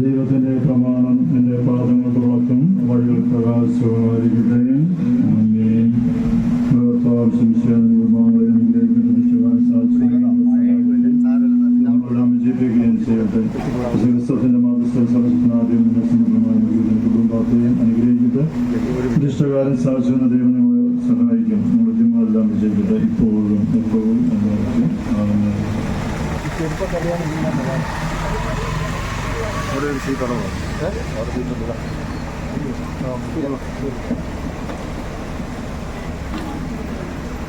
ദൈവത്തിന്റെ പ്രമാണം എന്റെ പാദങ്ങൾ തുളക്കും, വഴികൾ പ്രകാശമായിരിക്കട്ടെ. വിജയിപ്പിക്കുകയും ചെയ്യട്ടെ. ക്രിസ്തുവിന്റെ മാതൃസ്ഥാദ്യം കുടുംബാത്തെയും അനുഗ്രഹിക്കട്ടെ. പ്രതിഷ്ഠകാരൻ സാധിച്ചുന്ന ദൈവം നമ്മളെ സഹായിക്കും. നമ്മുടെ ജിമ്മെല്ലാം വിജയിക്കട്ടെ, ഇപ്പോഴും എപ്പോഴും എന്നേക്കും.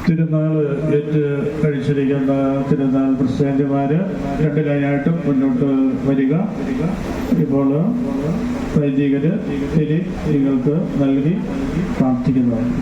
തിരുനാൾ ഏറ്റ് കഴിച്ചിരിക്കുന്ന തിരുനാൾ ക്രിസ്ത്യാനിമാര് രണ്ട് ലൈനായിട്ടും മുന്നോട്ട് വരിക. ഇപ്പോൾ വൈദികര് നിങ്ങൾക്ക് നൽകി പ്രാർത്ഥിക്കുന്നതാണ്.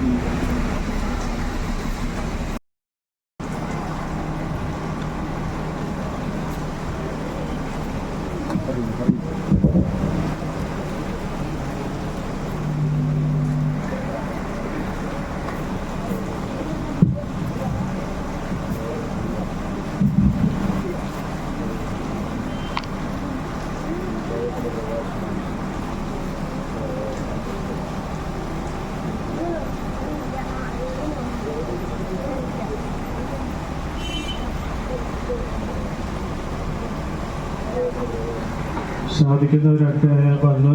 സാധിക്കുന്നവരൊക്കെ വന്ന്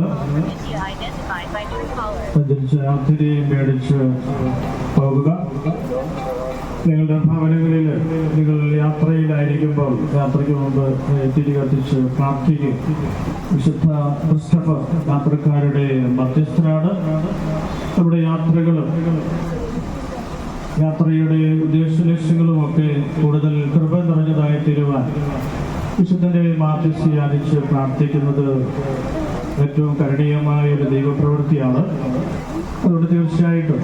യാത്രി മേടിച്ച് പോകുക. നിങ്ങളുടെ ഭവനങ്ങളിൽ നിങ്ങൾ യാത്രയിലായിരിക്കുമ്പോൾ യാത്രയ്ക്ക് മുമ്പ് തിരി കത്തിച്ച് പ്രാർത്ഥിക്കും. വിശുദ്ധ ക്രിസ്റ്റഫർ യാത്രക്കാരുടെ മധ്യസ്ഥനാണ്. നമ്മുടെ യാത്രയുടെ ഉദ്ദേശ ലക്ഷ്യങ്ങളുമൊക്കെ കൂടുതൽ കൃപ നിറഞ്ഞതായി തീരുവാൻ വിശുദ്ധന്റെ മാധ്യസ്ഥ ധ്യാനിച്ച് പ്രാർത്ഥിക്കുന്നത് ഏറ്റവും കരുണീയമായ ഒരു ദൈവപ്രവൃത്തിയാണ്. അതുകൊണ്ട് തീർച്ചയായിട്ടും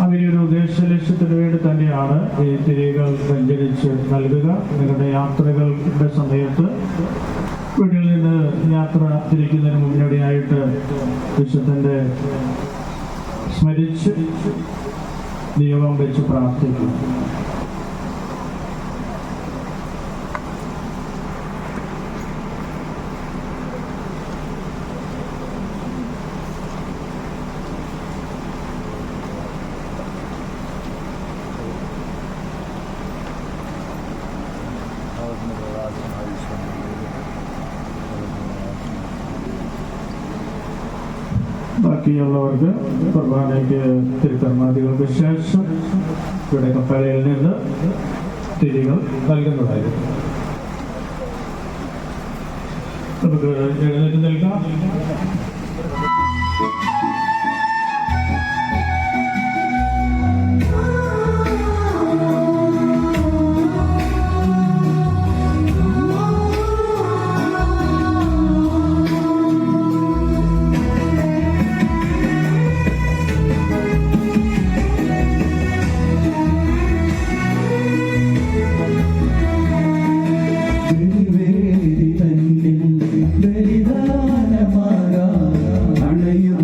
അങ്ങനെ ഒരു ഉദ്ദേശ ലക്ഷ്യത്തിന് വേണ്ടി തന്നെയാണ് ഈ തിരികൾ സഞ്ചരിച്ച് നൽകുക. നിങ്ങളുടെ യാത്രകളുടെ സമയത്ത് വീട്ടിൽ നിന്ന് യാത്ര തിരിക്കുന്നതിന് മുന്നോടിയായിട്ട് വിശുദ്ധന്റെ സ്മരിച്ച് നിയമം വെച്ച് പ്രാർത്ഥിക്കും. ബാക്കിയുള്ളവർക്ക് കുർബാനയ്ക്ക് തിരുക്കർമാദികൾക്ക് ശേഷം ഇവിടെ കപ്പലയിൽ നിന്ന് തിരികൾ നൽകുന്നതായിരിക്കും. നമുക്ക് എഴുന്നേറ്റ് നിൽക്കാം. ബലിദാനമാകാം അണയും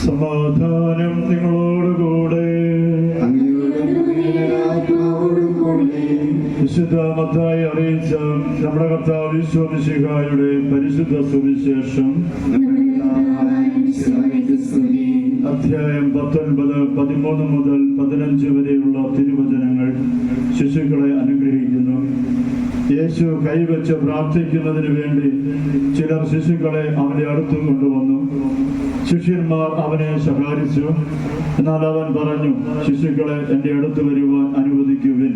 സമാധാനം നിങ്ങളോടുകൂടെ. വിശുദ്ധ മത്തായി അറിയിച്ച നമ്മുടെ കർത്താവ് ഈശോ മിശിഹായുടെ പരിശുദ്ധ സുവിശേഷം അധ്യായം 19, 13 മുതൽ 15 വരെയുള്ള തിരുവചനങ്ങൾ ശിശുക്കളെ അനുഗ്രഹിക്കുന്നു. യേശു കൈവച്ച് പ്രാർത്ഥിക്കുന്നതിന് വേണ്ടി ചിലർ ശിശുക്കളെ അവന്റെ അടുത്ത് കൊണ്ടുവന്നു. ശിഷ്യന്മാർ അവനെ ശകാരിച്ചു. എന്നാൽ അവൻ പറഞ്ഞു, ശിശുക്കളെ എൻ്റെ അടുത്ത് വരുവാൻ അനുവദിക്കുവിൻ,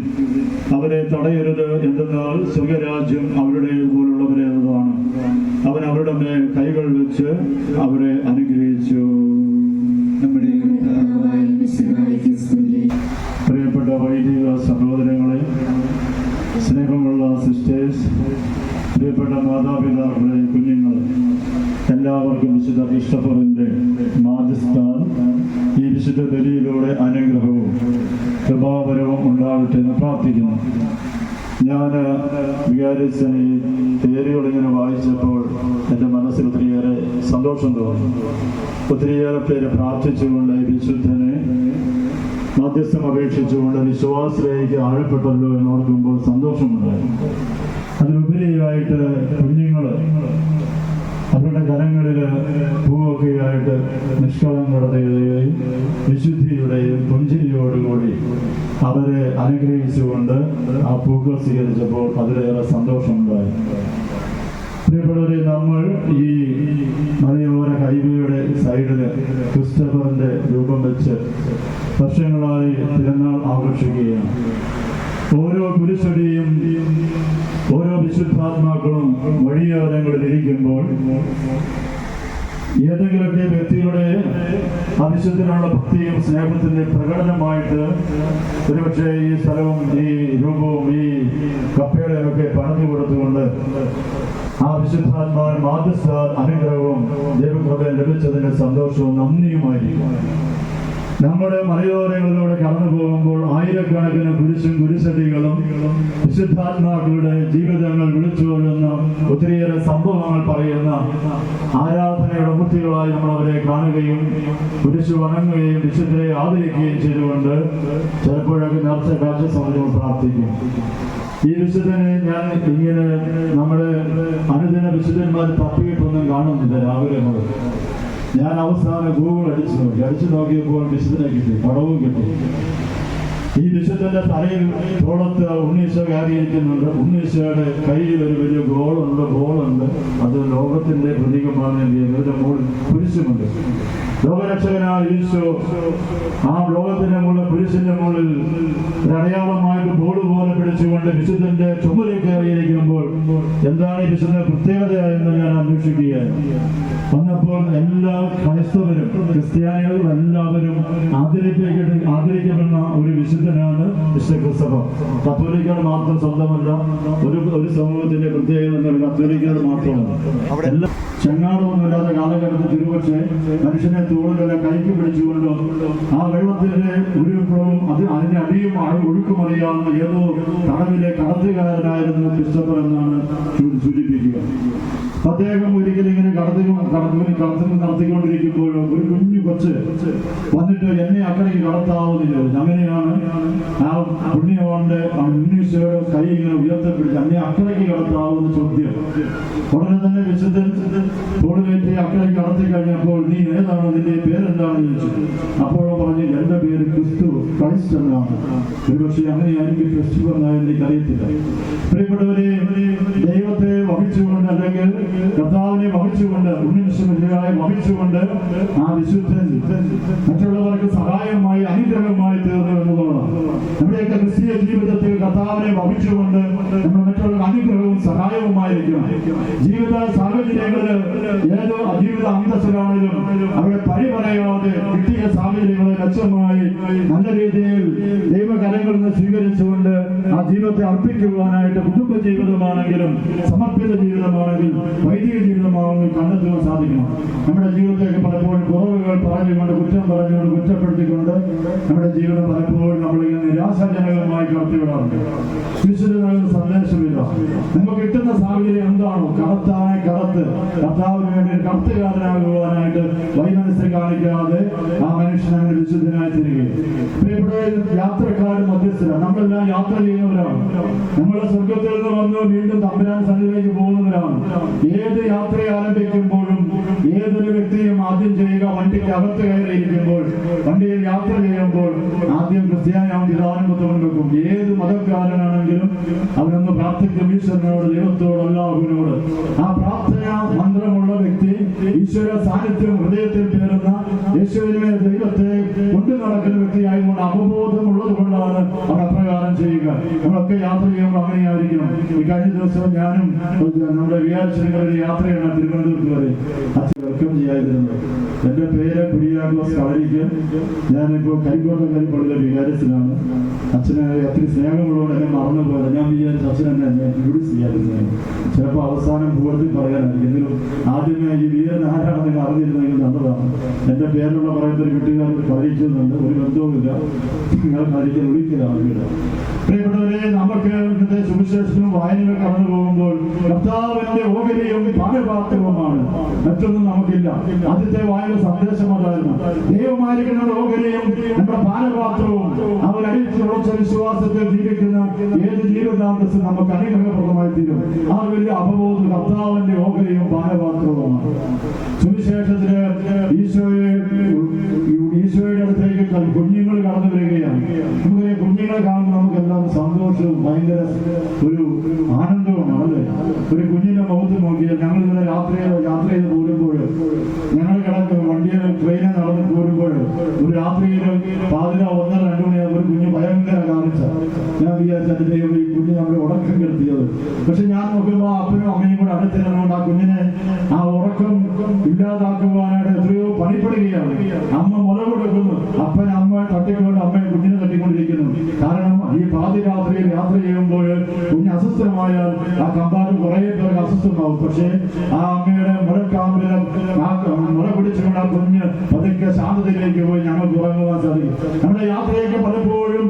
അവരെ തടയരുത്, എന്തെന്നാൽ സ്വർഗരാജ്യം അവരുടെ പോലുള്ളവരേതാണ്. അവൻ അവരുടെ മേൽ കൈകൾ വെച്ച് അവരെ അനുഗ്രഹിച്ചു. നമ്മുടെ പ്രിയപ്പെട്ട വൈദിക സഹോദരങ്ങളെ, സ്നേഹമുള്ള സിസ്റ്റേഴ്സ്, പ്രിയപ്പെട്ട മാതാപിതാക്കളെ, കുഞ്ഞുങ്ങളെ, എല്ലാവർക്കും വിശുദ്ധ ക്രിസ്റ്റഫറിന്റെ മാധ്യസ്ഥാൻ ഈ വിശുദ്ധ ബലിയിലൂടെ അനുഗ്രഹവും കൃപാവരവും ഉണ്ടാകട്ടെ എന്ന് പ്രാർത്ഥിക്കുന്നു. ഞാൻ വികാരിച്ചനെ പേരുകളിങ്ങനെ വായിച്ചപ്പോൾ എൻ്റെ മനസ്സിൽ ഒത്തിരിയേറെ സന്തോഷം തോന്നി. ഒത്തിരിയേറെ പേര് പ്രാർത്ഥിച്ചുകൊണ്ട് ഈ വിശുദ്ധനെ മധ്യസ്ഥം അപേക്ഷിച്ചുകൊണ്ട് വിശ്വാസത്തിലേക്ക് ആഴപ്പെട്ടല്ലോ എന്നോർക്കുമ്പോൾ സന്തോഷമുണ്ടായി. അതിലുപരിയായിട്ട് കുഞ്ഞുങ്ങൾ അവരുടെ കരങ്ങളിൽ പൂവൊക്കെയായിട്ട് നിഷ്കളങ്കതയുടെയും വിശുദ്ധിയുടെയും പുഞ്ചിരിയോടുകൂടി അവരെ അനുഗ്രഹിച്ചുകൊണ്ട് ആ പൂക്കൾ സ്വീകരിച്ചപ്പോൾ അതിലേറെ സന്തോഷമുണ്ടായി. പ്രിയപ്പെട്ടവരെ, നമ്മൾ ഈ മലയോര ഹൈവേയുടെ സൈഡില് ക്രിസ്റ്റഫറിന്റെ രൂപം വെച്ച് വർഷങ്ങളായി തിരുനാൾ ആഘോഷിക്കുകയാണ്. ഓരോ കുരിശടിയും ഓരോ വിശുദ്ധാത്മാക്കളും വഴിയോരങ്ങളിൽ ഇരിക്കുമ്പോൾ ഏതെങ്കിലുമൊക്കെ വ്യക്തിയുടെ അവിശുദ്ധനുള്ള ഭക്തിയും സ്നേഹത്തിന്റെ പ്രകടനമായിട്ട് ഒരുപക്ഷെ ഈ സ്ഥലവും ഈ രൂപവും ഈ കപ്പയുടെയും ഒക്കെ പറഞ്ഞു കൊടുത്തുകൊണ്ട് ആ വിശുദ്ധാത്മാൻ മാധ്യസ്ഥ അനുഗ്രഹവും ദൈവകൃപയും ലഭിച്ചതിന്റെ സന്തോഷവും നന്ദിയുമായിരിക്കും. നമ്മുടെ മലയോരങ്ങളിലൂടെ കടന്നു പോകുമ്പോൾ ആയിരക്കണക്കിന് കുരിശും കുരിശടികളും വിശുദ്ധാത്മാക്കളുടെ ജീവിതങ്ങൾ വിളിച്ചോരുന്ന ഒത്തിരിയേറെ സംഭവങ്ങൾ പറയുന്ന ആരാധനയുടെ മൂർത്തികളായി നമ്മൾ അവരെ കാണുകയും കുരിശു വണങ്ങുകയും വിശുദ്ധരെ ആദരിക്കുകയും ചെയ്തുകൊണ്ട് ചിലപ്പോഴൊക്കെ നേർച്ച കാഴ്ച സമയം പ്രാർത്ഥിക്കും. ഈ വിശുദ്ധനെ ഞാൻ ഇങ്ങനെ നമ്മുടെ അനുദിന വിശുദ്ധന്മാർ തപ്പിയിട്ടൊന്നും കാണുന്നില്ല. രാവിലെ മുതൽ ഞാൻ അവസാനം ഗൂഗിൾ അടിച്ചു നോക്കിയപ്പോൾ വിശുദ്ധനെ കിട്ടി, പടവും കിട്ടി. ഈ വിശുദ്ധന്റെ തലയിൽ തോളത്ത് ഉണ്ണീശോ കയറിയിരിക്കുന്നുണ്ട്. ഉണ്ണീശോയുടെ കയ്യിൽ ഒരു വലിയ ബോളുണ്ട്. അത് ലോകത്തിന്റെ പ്രതീകമാണ്. ഇതിന്റെ മുകളിൽ കുരിശുമുണ്ട്. ലോകരക്ഷകനായ ഈശോ ആ ലോകത്തിന്റെ മുകളിൽ കുരിശിന്റെ മുകളിൽ ഒരടയാളമായിട്ട് ബോർഡ് പോലെ പിടിച്ചുകൊണ്ട് വിശുദ്ധന്റെ ചുമലിൽ കയറിയിരിക്കുമ്പോൾ എന്താണ് ഈ വിശുദ്ധ പ്രത്യേകതയെന്ന് ഞാൻ അന്വേഷിക്കുകയാണ്. വന്നപ്പോൾ എല്ലാ ക്രൈസ്തവരും ക്രിസ്ത്യാനികളും എല്ലാവരും ആദരിക്കപ്പെടുന്ന ഒരു വിശുദ്ധനാണ് വിശുദ്ധ ക്രിസ്തഫർ. കത്തോലിക്കർ മാത്രം സ്വന്തമല്ല, ഒരു സമൂഹത്തിന്റെ പ്രത്യേകത കത്തോലിക്കർ മാത്രമല്ല. എല്ലാ ചങ്ങാടമൊന്നുമില്ലാത്ത കാലഘട്ടത്തിൽ തിരുവക്ഷെ മനുഷ്യനെ തോളുകളെ കൈക്ക് പിടിച്ചുകൊണ്ടോ ആ വെള്ളത്തിന്റെ ഉരുപ്പവും അതിന്റെ അടിയും ഒഴുക്കും അറിയാവുന്ന ഏതോ കടവിലെ കടത്തുകാരനായിരുന്നു ക്രിസ്റ്റഫർ എന്നാണ് സൂചിപ്പിക്കുക. അദ്ദേഹം ഒരിക്കലും ഇങ്ങനെ നടത്തിക്കൊണ്ടിരിക്കുമ്പോഴും ഒരു കുഞ്ഞു കൊച്ച് വന്നിട്ട് എന്നെ അക്കരയ്ക്ക് കടത്താവുന്നില്ല. അങ്ങനെയാണ് ആ പുണ്യവാന്റെ ഉണ്ണീശോയുടെ കൈ ഇങ്ങനെ ഉയർത്തപ്പിടിച്ച് എന്നെ അക്കരയ്ക്ക് കടത്താവുന്ന ചോദ്യം. ഉടനെ തന്നെ വിശുദ്ധൻ തോളിലേറ്റ് അക്കരയ്ക്ക് കടത്തി കഴിഞ്ഞപ്പോൾ നീ ഏതാണ്, നിന്റെ പേരെന്താണെന്ന് ചോദിച്ചു. അപ്പോഴും പറഞ്ഞു എന്റെ പേര് ക്രൈസ്റ്റ് എന്നാണ്. ഒരുപക്ഷെ അങ്ങനെയായിരിക്കും ക്രിസ്റ്റഫർ എന്നായെന്ന് എനിക്കറിയത്തില്ല. പ്രിയപ്പെട്ടവരെ, ദൈവത്തെ വഹിച്ചുകൊണ്ട് അല്ലെങ്കിൽ കർത്താവിനെ വഹിച്ചുകൊണ്ട് ഉണ്ണിമിശിഹായെ വഹിച്ചുകൊണ്ട് ആ വിശുദ്ധൻ മറ്റുള്ളവർക്ക് സഹായമായി അനുഗ്രഹമായി തീർന്നു എന്നുള്ളതാണ്. നമ്മുടെയൊക്കെ ക്രിസ്തീയ ജീവിതത്തിൽ കർത്താവിനെ വഹിച്ചുകൊണ്ട് നമ്മൾ മറ്റുള്ള അനുഗ്രഹവും സഹായവുമായിരിക്കും. ജീവിത സാഹചര്യങ്ങളിൽ ഏതോ ജീവിത അന്തസ്സിലാണെങ്കിലും അവിടെ പറയാതെ കിട്ടിയ സാഹചര്യങ്ങളെ ലക്ഷ്യമായി നല്ല രീതിയിൽ ദൈവകരങ്ങളിൽ നിന്ന് സ്വീകരിച്ചുകൊണ്ട് ആ ജീവിതത്തെ അർപ്പിക്കുവാനായിട്ട് കുടുംബ ജീവിതമാണെങ്കിലും സമർപ്പിത ജീവിതമാണെങ്കിലും വൈദിക ജീവിതമാണെങ്കിലും കണ്ടെത്തുവാൻ സാധിക്കണം. നമ്മുടെ ജീവിതത്തേക്ക് പലപ്പോഴും കുറവുകൾ പറഞ്ഞുകൊണ്ട് കുറ്റപ്പെടുത്തിക്കൊണ്ട് നമ്മുടെ ജീവിതം പലപ്പോഴും നമ്മളിങ്ങനെ നിരാശാജനകമായി കടത്തിവിടാറുണ്ട്. വിശുദ്ധ സന്ദേശമില്ല. നമുക്ക് കിട്ടുന്ന സാഹചര്യം എന്താണോ കർത്താവിന് വേണ്ടി കടത്തുകാരനാകുവാനായിട്ട് വൈമനസ്യം കാണിക്കാതെ ആ മനുഷ്യൻ അങ്ങനെ വിശുദ്ധനായി തീരുകയും. ഇവിടെ യാത്രക്കാരും മധ്യസ്ഥരാണ്. നമ്മളെല്ലാം യാത്ര ചെയ്യുന്നവരാണ്. നമ്മൾ സ്വർഗത്തിൽ നിന്ന് വന്ന് വീണ്ടും തമ്പുരാൻ സന്നിധിയിലേക്ക് പോകുന്നവരാണ്. ഏത് യാത്ര ആരംഭിക്കുമ്പോഴും ഏതൊരു വ്യക്തിയും ആദ്യം ചെയ്യുക വണ്ടിക്ക് അകത്ത് കയറിയിരിക്കുമ്പോൾ വണ്ടിയിൽ യാത്ര ചെയ്യുമ്പോൾ ആദ്യം ക്രിസ്ത്യാനിയാണെന്ന് പിതാവിനും വെക്കും. ഏത് മതക്കാരനാണെങ്കിലും അവനൊന്ന് പ്രാർത്ഥിക്കും ഈശ്വരനോട്, ദൈവത്തോട്, അല്ലാഹുവിനോട്. ആ പ്രാർത്ഥന മന്ത്രമുള്ള വ്യക്തി ഈശ്വര സാന്നിധ്യം ഹൃദയത്തിൽ പേരുന്ന യേശുവിനെ ദൈവത്തെ കൊണ്ടു നടക്കുന്ന വ്യക്തിയായതുകൊണ്ട് അവബോധമുള്ളത് കൊണ്ടാണ് അവർ അപ്രകാരം ചെയ്യുക. നമ്മളൊക്കെ യാത്ര ചെയ്യുമ്പോൾ അങ്ങനെയായിരിക്കണം. ഈ കഴിഞ്ഞ ദിവസം ഞാനും നമ്മുടെ വിചാരിച്ചിരിക്കുന്ന യാത്രയാണ് തിരുവനന്തപുരത്ത് വരെ. അച്ഛൻ വെൽക്കം ചെയ്യാതിരുന്നത്. എന്റെ പേര് കുര്യാക്കോസ് കളരിക്ക്. ഞാനിപ്പോൾ കരിക്കോട്ടക്കരി പള്ളിയിലെ വികാരത്തിലാണ്. അച്ഛന് ഒത്തിരി സ്നേഹമുള്ളതുകൊണ്ട് എന്നെ മറന്നു പോയത്. ഞാൻ വിചാരിച്ച അച്ഛൻ എന്നെ ഇവിടെ ചെയ്യാതിരുന്നത് ചിലപ്പോൾ അവസാനം പൂർത്തി പറയാനായിരിക്കും. എങ്കിലും ആദ്യമേ ഈ വീരൻ ആരാണെന്ന് അറിഞ്ഞിരുന്നെങ്കിൽ നല്ലതാണ്. എന്റെ പേരുള്ള പറയുന്നൊരു വീട്ടുകാർ കളിക്കുന്നുണ്ട്, ഒരു ബന്ധവുമില്ല. നിങ്ങൾ കളിക്കാൻ വിളിക്കലാണ് വീട്. പ്രിയപ്പെട്ടവരെ, നമുക്ക് ഇന്നത്തെ സുവിശേഷത്തിനും വായനകൾ കടന്നു പോകുമ്പോൾ കർത്താവിന്റെ ഓഹരിയും പാനപാത്രവുമാണ്, മറ്റൊന്നും നമുക്കില്ല. ആദ്യത്തെ വായന സന്ദേശം അതായിരുന്നു. ദൈവമായിരിക്കുന്ന ഓഹരിയും നമ്മുടെ പാനപാത്രവും അവരടിച്ചു ഉറച്ച വിശ്വാസത്തിൽ ജീവിക്കുന്ന ഏത് ജീവിതാന്തസ്സും നമുക്ക് അനുഗ്രഹപ്രദമായി തീരും. ആ വലിയ അവബോധം കർത്താവിന്റെ ഓഹരിയും പാനപാത്രവുമാണ്. സുവിശേഷത്തില് ഈശോയുടെ അടുത്തേക്ക് കുഞ്ഞുങ്ങൾ കടന്നു വരികയാണ്. നമുക്ക് കുഞ്ഞുങ്ങളെ കാണുമ്പോൾ നമുക്കെല്ലാം സന്തോഷവും ഭയങ്കര ഒരു ആനന്ദവുമാണ്, അല്ലേ? ഒരു കുഞ്ഞിന്റെ മുഖത്ത് നോക്കിയാൽ ഞങ്ങൾ ഇങ്ങനെ യാത്ര ചെയ്ത് പോരുമ്പോൾ, ഞങ്ങൾ വണ്ടിയിൽ ട്രെയിനിൽ നടന്ന് പോരുമ്പോൾ ഒരു രാത്രിയിൽ പാതിര 1-2 മണിയാകുമ്പോൾ ഒരു കുഞ്ഞ് ഭയങ്കര കാണിച്ച ഞാൻ വിചാരിച്ചതിന്റെ ഈ കുഞ്ഞ് നമ്മുടെ ഉറക്കം കെടുത്തിയത്. പക്ഷെ ഞാൻ നോക്കുമ്പോൾ അപ്പനും അമ്മയും കൂടെ അടുത്തിരുന്നുകൊണ്ട് ആ കുഞ്ഞിനെ ആ ഉറക്കം ഇല്ലാതാക്കുവാനായിട്ട് എത്രയോ പണിപ്പെടുകയാണ്. അമ്മ മുല കൊടുക്കുന്നു, അപ്പൻ അമ്മ തട്ടിക്കൊണ്ട് അമ്മയെ കുഞ്ഞിനെ തട്ടിക്കൊണ്ടിരിക്കുന്നു. കാരണം ഈ പാതിരാത്രിയിൽ യാത്ര ചെയ്യുമ്പോൾ കുഞ്ഞ് അസ്വസ്ഥമായാൽ ആ കമ്പാർട്ട് കുറെ പേർക്ക് അസ്വസ്ഥമാവും. പക്ഷേ ആ അമ്മയുടെ മുലക്കാമ്പിലും മുല പിടിച്ചുകൊണ്ട് ആ കുഞ്ഞ് പതുക്കെ ശാന്തതയിലേക്ക് പോയി ഞങ്ങൾക്ക് ഉറങ്ങുവാൻ സാധിക്കും. നമ്മുടെ യാത്രയൊക്കെ പലപ്പോഴും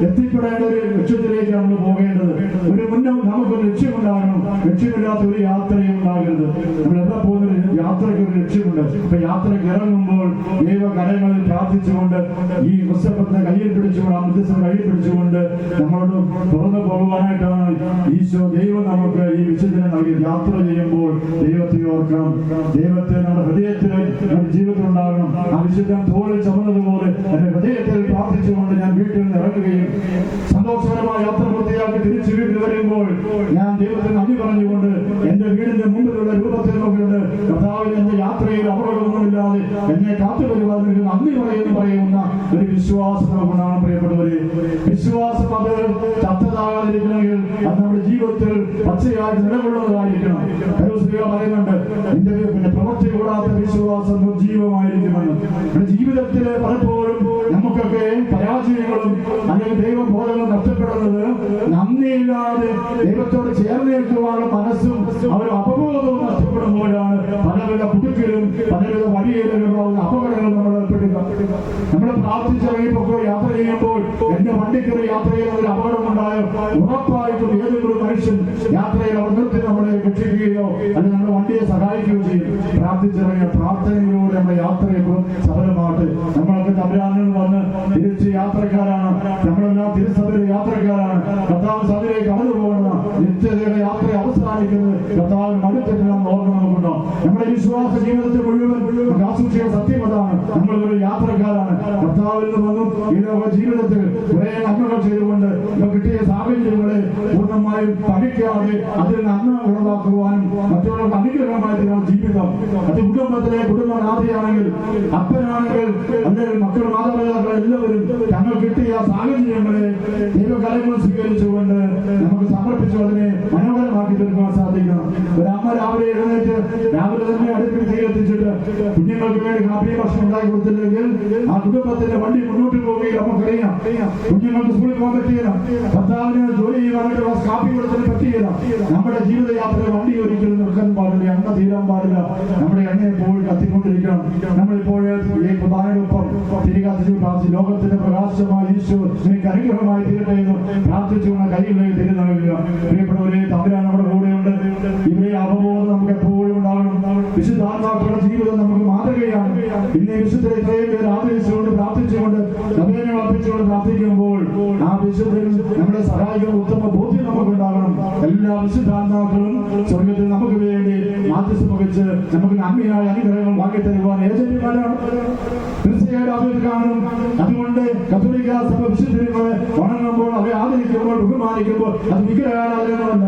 എത്തിപ്പെടേണ്ട ഒരു ലക്ഷ്യത്തിലേക്ക് നമ്മൾ പോകേണ്ടത്. ഒരു മുന്നേ നമുക്കൊരു ലക്ഷ്യമുണ്ടാകണം. ലക്ഷ്യമില്ലാത്ത ഒരു യാത്രയും ഉണ്ടാകരുത്. നമ്മൾ എവിടെ പോകുന്ന യാത്രയ്ക്ക് ഒരു ലക്ഷ്യമുണ്ട്. ഇപ്പൊ യാത്രയ്ക്ക് ഇറങ്ങുമ്പോൾ ദൈവകരങ്ങളിൽ പ്രാർത്ഥിച്ചുകൊണ്ട് ഈ പുസ്തകത്തെ കയ്യിൽ പിടിച്ചുകൊണ്ട് ആ മധ്യസ്ഥം കയ്യിൽ പിടിച്ചുകൊണ്ട് നമ്മളോട് തുറന്നു പോകുവാനായിട്ടാണ് ദൈവം നമുക്ക് ഈ വിശുദ്ധനെ നൽകി. യാത്ര ചെയ്യുമ്പോൾ ദൈവത്തെ ഓർക്കണം. ദൈവത്തെ നമ്മുടെ ഹൃദയത്തിൽ നമ്മുടെ ജീവിതത്തിൽ ഉണ്ടാകണം. ആ വിശുദ്ധം തോളിൽ ചുമന്നതുപോലെ എന്റെ ഹൃദയത്തിൽ പ്രാർത്ഥിച്ചുകൊണ്ട് ഞാൻ വീട്ടിൽ നിന്ന് ഇറങ്ങുകയും സന്തോഷകരമായ യാത്ര പൂർത്തിയാക്കി തിരിച്ചു വീട്ടിൽ വരുമ്പോൾ ഞാൻ ദൈവത്തിന് നന്ദി പറഞ്ഞുകൊണ്ട് എന്റെ വീടിന്റെ മുമ്പിലുള്ള രൂപത്തിൽ നോക്കിയിട്ട് കർത്താവിന് എന്റെ യാത്രയിൽ അപകടമൊന്നുമില്ലാതെ എന്നെ കാത്തുപരിപാലിന് നന്ദി പറയുന്ന ഒരു വിശ്വാസം കൊണ്ടാണ്. പ്രിയപ്പെട്ടവരെ, വിശ്വാസം അത് ചത്തതാകാതിരിക്കണമെങ്കിൽ അത് നമ്മുടെ ജീവിതത്തിൽ പച്ചയായി നിലകൊള്ളുന്നതായിരിക്കണം. പറയുന്നുണ്ട്, എന്റെ പ്രവൃത്തി കൂടാത്ത വിശ്വാസം നിർജീവമായിരിക്കുമെന്ന്. ജീവിതത്തിൽ പലപ്പോഴും നമുക്കൊക്കെ പരാജയങ്ങളും അല്ലെങ്കിൽ ദൈവബോധങ്ങളും നഷ്ടപ്പെടുന്നത് നന്ദിയില്ലാതെ ദൈവത്തോട് ചേർന്ന് നിൽക്കുവാനുള്ള മനസ്സും അവരുടെ അപബോധവും നഷ്ടപ്പെടുമ്പോഴാണ് പലവിധ കുടുക്കിലും പലവിധ വഴിയിലുണ്ടാവുന്ന അപകടങ്ങളും നമ്മൾ ഏർപ്പെടുക. നമ്മൾ പ്രാർത്ഥിച്ചിറങ്ങിയപ്പോൾ യാത്ര ചെയ്യുമ്പോൾ എന്റെ വണ്ടിക്കറി യാത്ര ചെയ്യുന്ന ഒരു അപകടമുണ്ടായോ ഉറപ്പായിട്ടും ഏതെങ്കിലും മനുഷ്യൻ യാത്രയിൽ അവർ നിർത്തി നമ്മളെ രക്ഷിക്കുകയോ അല്ലെങ്കിൽ നമ്മുടെ വണ്ടിയെ സഹായിക്കുകയോ ചെയ്യും. പ്രാർത്ഥിച്ചിറങ്ങിയ പ്രാർത്ഥനയിലൂടെ നമ്മുടെ യാത്രയെപ്പോഴും സഫലമാകട്ടെ. നമ്മളൊക്കെ തമ്പുരാനിൽ വന്ന് തിരിച്ച് യാത്രക്കാരാണ്. നമ്മളെല്ലാം തിരുസഭയിലെ യാത്രക്കാരാണ്. കർത്താവ് സഭയിലേക്ക് കടന്നു പോകുന്ന നിത്യതയുടെ യാത്ര അവസാനിക്കുന്നത് കർത്താവിന് മടുത്തിട്ട് നമ്മൾ ഓർമ്മ നമുക്കുണ്ടോ? നമ്മുടെ വിശ്വാസ ജീവിതത്തിൽ മുഴുവൻ ആസൂക്ഷിക്കുന്ന സത്യം അതാണ്. നമ്മളൊരു യാത്രക്കാരാണ്. കർത്താവിൽ നിന്നും ഈ ലോക ജീവിതത്തിൽ കുറെ നന്മകൾ ചെയ്തുകൊണ്ട് കിട്ടിയ സാഹചര്യങ്ങളെ പൂർണ്ണമായും പഠിക്കാതെ അതിൽ നന്മ ഉളവാക്കുവാനും മറ്റുള്ളവർക്ക് അനുഗ്രഹമായി തീരുന്ന ജീവിതം. അത് കുടുംബത്തിലെ കുടുംബനാഥിയാണെങ്കിൽ അപ്പനാണെങ്കിൽ അല്ലെങ്കിൽ മക്കൾ മാതാപിതാക്കൾ എല്ലാവരും തങ്ങൾ കിട്ടിയ സാഹചര്യങ്ങളെ ദൈവകരങ്ങൾ സ്വീകരിച്ചുകൊണ്ട് നമുക്ക് സമർപ്പിച്ചു അതിനെ മനോഹരമാക്കി തീർക്കാൻ സാധിക്കണം. ഒരമ്മ രാവിലെ എഴുന്നേറ്റ് രാവിലെ തന്നെ അടുപ്പിൽ തീരെത്തിച്ചിട്ട് കുഞ്ഞുങ്ങൾക്ക് വേണ്ടി കാപ്പി ഭക്ഷണം ഉണ്ടാക്കി കൊടുത്തില്ലെങ്കിൽ ആ കുടുംബത്തിന്റെ വണ്ടി മുന്നോട്ട് പോവുകയും നമുക്കറിയാം. കുഞ്ഞുങ്ങൾക്ക് സ്കൂളിൽ പോകാൻ പറ്റിയില്ല, ഭർത്താവിന് ജോലി ചെയ്യാനായിട്ടുള്ള കാപ്പി കൊടുത്തിന് പറ്റിയില്ല. നമ്മുടെ ജീവിതയാത്ര വണ്ടി ഒരിക്കലും നിർത്താൻ പാടില്ല, എണ്ണ തീരാൻ പാടില്ല. നമ്മുടെ എണ്ണ എപ്പോഴും കത്തിക്കൊണ്ടിരിക്കണം. നമ്മളിപ്പോൾ ഈ കുർബാനയോടൊപ്പം തിരികെ പ്രാർത്ഥിച്ച് ലോകത്തിന്റെ പ്രകാശമായ ഈശോ എനിക്ക് അനുഗ്രഹമായി തീരട്ടെ എന്ന് പ്രാർത്ഥിച്ചുകൊണ്ട് കൈകളിലേക്ക് തിരി നൽകുക. പ്രിയപ്പെട്ടവരെ, തമ്പുരാൻ നമ്മുടെ കൂടെയുണ്ട്. ഇവരെ അവബോധം നമുക്ക് എപ്പോഴും ഉണ്ടാകണം. വിശുദ്ധാത്മാക്കളുടെ ജീവിതം നമുക്ക് മാതൃകയാണ്. ഇന്ന് വിശുദ്ധരെ ഇത്രയും പേര് ആദരിച്ചുകൊണ്ട് പ്രാർത്ഥിച്ചുകൊണ്ട് നവേന അർപ്പിച്ച കൈപിടിച്ചുകൊണ്ട് പ്രാർത്ഥിക്കുമ്പോൾ ആ വിശുദ്ധൻ നമ്മുടെ സഹായിക്കുന്ന ഉത്തമ ബോധ്യം നമുക്കുണ്ടാകണം. എല്ലാ വിശുദ്ധാത്മാക്കളും സ്വർഗത്തിൽ നമുക്ക് വേണ്ടി മാധ്യസ്ഥം വഹിച്ച് നമുക്ക് നന്മയായ അനുഗ്രഹങ്ങൾ വാങ്ങിത്തരുവാൻ ഏജന്റുമാരാണ്. തീർച്ചയായിട്ടും അവർ കാണും. അതുകൊണ്ട് കത്തോലിക്ക സഭ വിശുദ്ധരെ വണങ്ങുമ്പോൾ, അവരെ ആദരിക്കുമ്പോൾ, ബഹുമാനിക്കുമ്പോൾ അത് വിഗ്രഹാരാധനകളല്ല.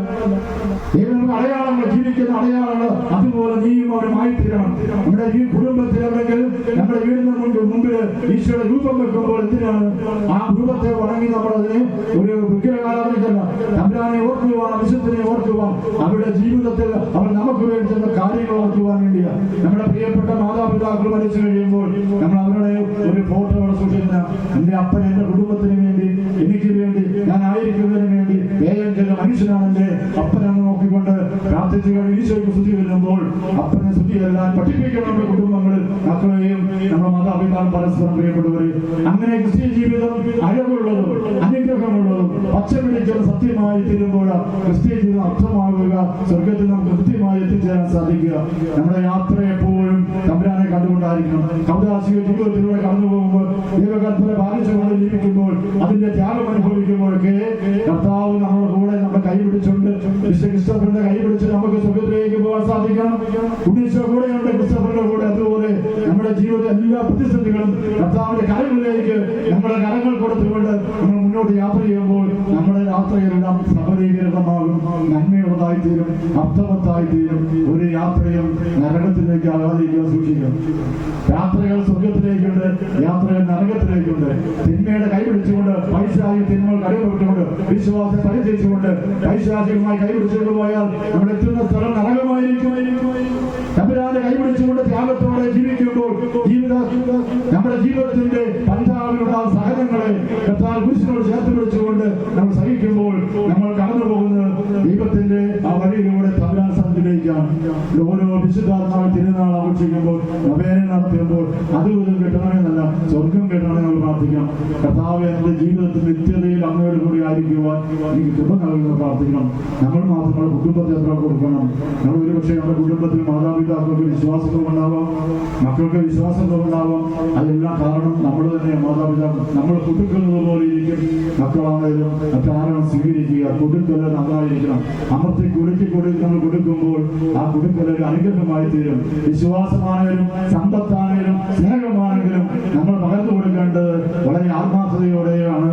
നമുക്ക് അടയാളങ്ങൾ, ജീവിക്കുന്ന അടയാളങ്ങൾ അതുപോലെ നീയും അവരുമായി തീരണം. നമ്മുടെ ഈ കുടുംബത്തിലാണെങ്കിൽ നമ്മുടെ വീടിന് മുമ്പിൽ ഈശോയുടെ രൂപം വെക്കുമ്പോൾ എന്തിനാണ്? ആ രൂപത്തെ വണങ്ങി നമ്മളതിനെ ഒരു വിഗ്രഹാരാധനയ്ക്കല്ല, തമ്പുരാനെ ഓർക്കുവാൻ, വിശുദ്ധനെ ഓർക്കുവാൻ, അവരുടെ ജീവിതത്തിൽ അവർ നമുക്ക് വേണ്ടി ചെന്ന കാര്യങ്ങൾ ഓർക്കുവാൻ വേണ്ടിയാണ്. നമ്മുടെ പ്രിയപ്പെട്ട മാതാപിതാക്കൾ മരിച്ചു കഴിയുമ്പോൾ നമ്മൾ അവരുടെ ഒരു ഫോട്ടോ അവിടെ സൂക്ഷിക്കുന്ന, എന്റെ അപ്പൻ എന്റെ കുടുംബത്തിന് വേണ്ടി, എനിക്ക് വേണ്ടി, ഞാൻ ആയിരിക്കുന്നതിന് വേണ്ടി വേഗം ചെന്ന മനുഷ്യനാണ് എന്റെ അപ്പനെന്ന് നോക്കിക്കൊണ്ട് പ്രാർത്ഥിച്ചു കഴിഞ്ഞ് ഈശോയ്ക്ക് സ്തുതി വരുമ്പോൾ അപ്പനെ സ്തുതിയെല്ലാം പഠിപ്പിക്കണം. നമ്മുടെ കുടുംബങ്ങളിൽ മക്കളെയും നമ്മുടെ മാതാപിതാക്കൾ പരസ്പരം പ്രിയപ്പെട്ടവരെ. അങ്ങനെ ക്രിസ്ത്യൻ ജീവിതം അഴകുള്ളതും അനുഗ്രഹമുള്ളതും പച്ച പിടിക്കുന്ന സത്യമായി തീരുമ്പോൾ ക്രിസ്ത്യൻ ജീവിതം അർത്ഥമാകുക, സ്വർഗത്തിൽ നമുക്ക് കൃത്യമായി എത്തിച്ചേരാൻ സാധിക്കുക. നമ്മുടെ യാത്ര എപ്പോഴും തമ്പുരാനെ കണ്ടുകൊണ്ടായിരിക്കണം. കൗദാശിക ജീവിതത്തിലൂടെ കടന്നു പോകുമ്പോൾ, ദൈവകൽപ്പന പാലിച്ചുകൊണ്ട് ജീവിക്കുമ്പോൾ, അതിന്റെ ത്യാഗം അനുഭവിക്കുമ്പോഴൊക്കെ കർത്താവ് നമ്മുടെ കൂടെ നമ്മുടെ കൈ പിടിച്ചുകൊണ്ട്, ക്രിസ്തോഫറിന്റെ കൈ പിടിച്ച് നമുക്ക് സ്വർഗത്തിലേക്ക് പോകാൻ സാധിക്കണം. ഉണ്ണീശോ കൂടെയുണ്ട്, ക്രിസ്തോഫറിന്റെ കൂടെ. അതുപോലെ നമ്മുടെ ജീവിതത്തിലെ എല്ലാ പ്രതിസന്ധികളും കർത്താവിന്റെ കരങ്ങളിലേക്ക് നമ്മുടെ കരങ്ങൾ കൊടുത്തുകൊണ്ട് നമ്മൾ മുന്നോട്ട് യാത്ര ചെയ്യുമ്പോൾ നമ്മുടെ യാത്രയെല്ലാം സഫലീകരണമാകും, നന്മയുള്ളതായിത്തീരും, അർത്ഥവത്തായിത്തീരും. ഒരു യാത്രയും നരകത്തിലേക്ക് ആകാതിരിക്കാൻ സൂക്ഷിക്കണം. യാത്രകൾ സ്വർഗത്തിലേക്കുണ്ട്, യാത്രകൾ നരകത്തിലേക്കുണ്ട്. തിന്മയുടെ കൈപിടിച്ചുകൊണ്ട്, പൈശാചിക തിന്മകൾ കടിവെട്ടുകൊണ്ട്, വിശ്വാസത്തെ പരിചയിച്ചുകൊണ്ട് പൈശാചികമായി കൈപിടിച്ചുകൊണ്ട് പോയാൽ നമ്മൾ എത്തുന്ന സ്ഥലം നരകമായിരിക്കും. തമ്പുരാനെ കൈപിടിച്ചുകൊണ്ട് ത്യാഗത്തോടെ ജീവിക്കുമ്പോൾ നമ്മുടെ ജീവിതത്തിന്റെ പന്ഥാവിലുള്ള സഹനങ്ങളെ കർത്താവ് കുരിശിനോട് ചേർത്ത് പിടിച്ചുകൊണ്ട് നമ്മൾ സഹിക്കുമ്പോൾ നമ്മൾ കടന്നു പോകുന്നത് ദൈവത്തിന്റെ ആ വഴിയിലൂടെ തമ്പുരാൻ സന്നിധിയിലേക്കാണ്. ഓരോ വിശുദ്ധാത്മാവ് തിരുനാൾ ആഘോഷിക്കുമ്പോൾ, നവേന നടത്തുമ്പോൾ അതും കിട്ടണമെന്നല്ല, സ്വർഗം കിട്ടണമെന്ന് നമ്മൾ പ്രാർത്ഥിക്കണം. കർത്താവ് എന്റെ ജീവിതത്തിൽ നിത്യതയിൽ അങ്ങയോട് കൂടി ആയിരിക്കുവാൻ എനിക്ക് കൃപ നൽകുന്ന പ്രാർത്ഥിക്കണം. നമ്മൾ മാത്രം നമ്മുടെ കുടുംബത്തെ എത്ര കൊടുക്കണം. നമ്മൾ ഒരുപക്ഷെ നമ്മുടെ കുടുംബത്തിൽ മാതാപിതാക്കൾക്ക് വിശ്വാസം ഉണ്ടാവാം, മക്കൾക്ക് വിശ്വാസം ഉണ്ടാവാം. അതെല്ലാം കാരണം നമ്മൾ തന്നെ മാതാപിതാക്കൾ നമ്മൾ കൊടുക്കുന്നത് പോലെ ഇരിക്കും. മക്കളാണെങ്കിലും മറ്റാരും സ്വീകരിക്കുക, കൊടുക്കൽ നന്നായിരിക്കണം. അമർത്തി കുടുക്കി നമ്മൾ കൊടുക്കുമ്പോൾ ആ കൊടുക്കൽ ഒരു അനുഗ്രഹമായി തീരും. വിശ്വാസമാണെങ്കിലും സമ്പത്താണെങ്കിലും സ്നേഹമാണെങ്കിലും നമ്മൾ പകർന്നു കൊടുക്കേണ്ടത് വളരെ ആത്മാർത്ഥതയോടെയാണ്,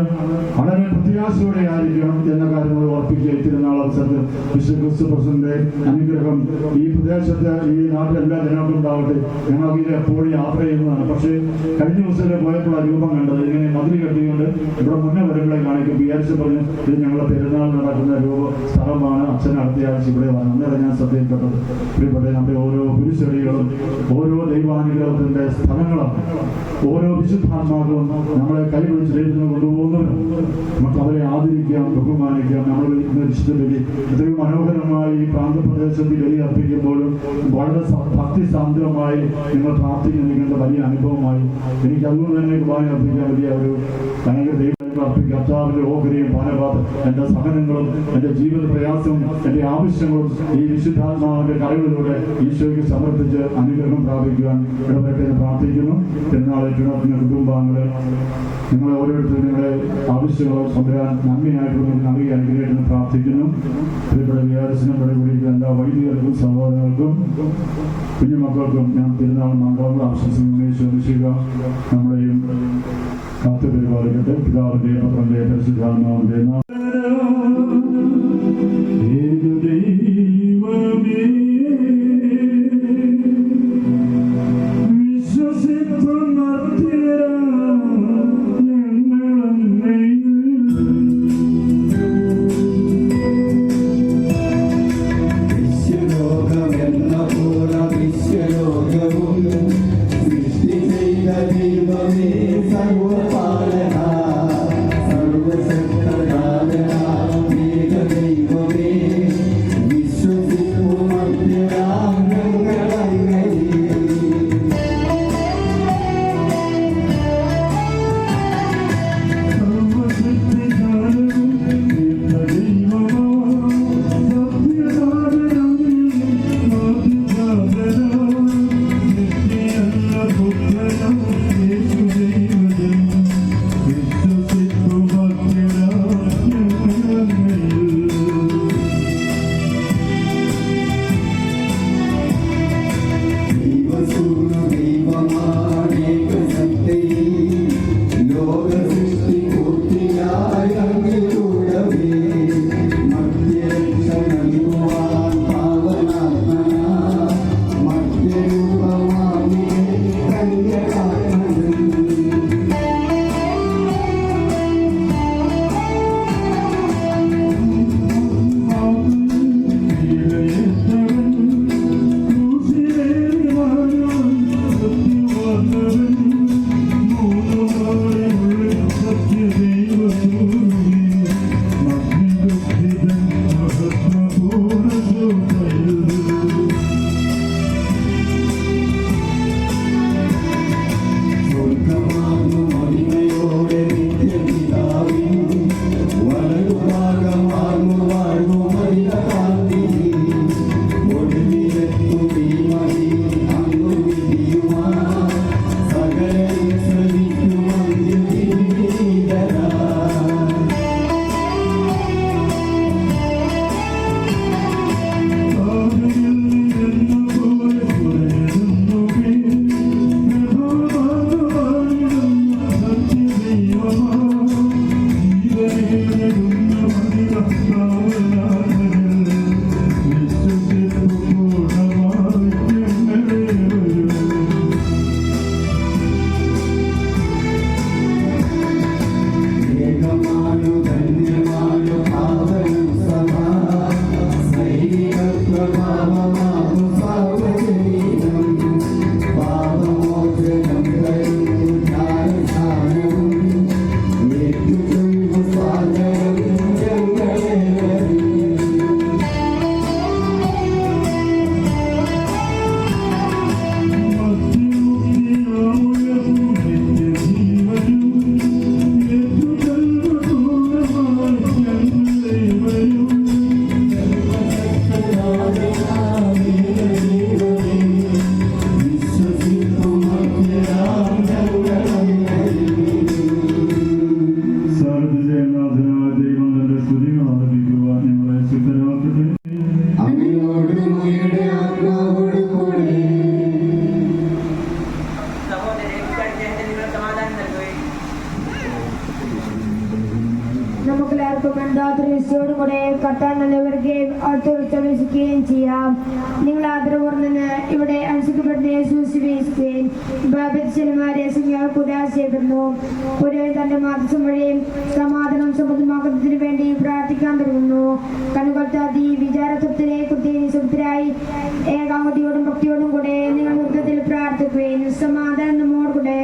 വളരെ പ്രത്യാശയോടെ ആയിരിക്കണം എന്ന കാര്യങ്ങൾ ഓർപ്പിക്കുക. തിരുനാൾ അവസരത്തിൽ വിശുദ്ധ ക്രിസ്തു പ്രസിഡന്റ് അനുഗ്രഹം ഈ പ്രദേശത്ത്, ഈ നാട്ടിൽ എല്ലാ ജനങ്ങൾക്കും ഉണ്ടാവട്ടെ. ഞങ്ങൾക്ക് ഇത് എപ്പോഴും യാത്ര ചെയ്യുന്നതാണ്. പക്ഷേ കഴിഞ്ഞ ദിവസത്തിൽ പോയപ്പോൾ ആ രൂപം കണ്ടത് ഇങ്ങനെ മതിൽ കെട്ടിക്കൊണ്ട് ഇവിടെ മുന്നേ വരുമ്പോഴേ കാണിക്കും. വിചാരിച്ച് പറഞ്ഞു ഇത് ഞങ്ങളുടെ പെരുന്നാൾ നടക്കുന്ന സ്ഥലമാണ്, അച്ഛൻ അടുത്ത ആഴ്ച ഇവിടെ വന്നു. അന്നേരം ഞാൻ ശ്രദ്ധയിൽപ്പെട്ടത് പ്രിയപ്പെട്ട നമ്മുടെ ഓരോ കുരിശടികളും ഓരോ ദൈവാനുഗ്രഹത്തിന്റെ സ്ഥലങ്ങളാണ്. ഓരോ വിശുദ്ധാത്മാക്കളും നമ്മളെ കൈപിടിച്ച് ദൈവത്തിന് കൊണ്ടുപോകുന്നവരും നമുക്ക് അവരെ ആദരിക്കാം, ബഹുമാനിക്കാം. നമ്മൾ വിശുദ്ധ ബലി എത്രയും മനോഹരമായി ഈ പ്രാന്തപ്രദേശത്ത് ബലി അർപ്പിക്കുമ്പോഴും വളരെ ഭക്തിസാന്ദ്രമായി നിങ്ങൾ പ്രാർത്ഥിക്കുന്ന വലിയ അനുഭവമായി എനിക്ക് അതുകൊണ്ട് തന്നെ കുർബാന അർപ്പിക്കാൻ വലിയ ഒരു ഭയങ്കര ദൈവം കർത്താവിന്റെ ഓഹരിയും പാനപാത്രം, എന്റെ സഹനങ്ങളും എന്റെ ജീവിത പ്രയാസവും എന്റെ ആവശ്യങ്ങളും ഈ വിശുദ്ധാത്മാവിന്റെ കരകളിലൂടെ ഈശോയ്ക്ക് സമർപ്പിച്ച് അനുഗ്രഹം പ്രാപിക്കുവാൻ ഇടപെട്ടെന്ന് പ്രാർത്ഥിക്കുന്നു. പെരുന്നാളേറ്റുന്ന കുടുംബാംഗങ്ങളെ നിങ്ങളെ ഓരോരുത്തരും നിങ്ങളുടെ ആവശ്യങ്ങൾ കൊണ്ടുവരാൻ നന്മയായിട്ടുള്ള നൽകി അനുഗ്രഹിക്കുന്നു പ്രാർത്ഥിക്കുന്നു. പ്രിയപ്പെട്ട വികാരസിനും പടകൂടിയിരിക്കുന്ന എല്ലാ വൈദികർക്കും സഹോദരങ്ങൾക്കും കുഞ്ഞുമക്കൾക്കും ഞാൻ തിരുനാൾ മംഗളങ്ങൾ ആശംസിക്കുക. നമ്മളെയും കാത്തു പരിപാലിക്കട്ടെ. പിതാവിന്റെ പുത്രന്റെ പരിശുദ്ധാത്മാവിന്റെ സർവപാലന സർവശക്തനാഥന എല്ലാവർക്കും എന്താത്രോട് കൂടെ കത്താൻ നല്ലവരുകയും അടുത്തറിയിക്കുകയും ചെയ്യാം. നിങ്ങൾ ആദരപൂർന്ന് ഇവിടെ അനുസരിക്കപ്പെടുന്ന സൂക്ഷിക്കുകയും ബാബിച്ചന്മാരെ സംഖ്യകൾ കുരാശേഖരുന്നു. ഒരു തന്റെ മാതൃസം വഴിയും സമാധാനം സമ്മതമാക്കുന്നതിന് വേണ്ടി പ്രാർത്ഥിക്കാൻ തുടങ്ങുന്നു. കണ്ണുകൾ താത്തി വിചാരത്വത്തിലെ കുത്തിരായി ഏകാമതിയോടും ഭക്തിയോടും കൂടെ നിങ്ങൾ നൃത്തത്തിൽ പ്രാർത്ഥിക്കുകയും സമാധാനം നമ്മോട് കൂടെ.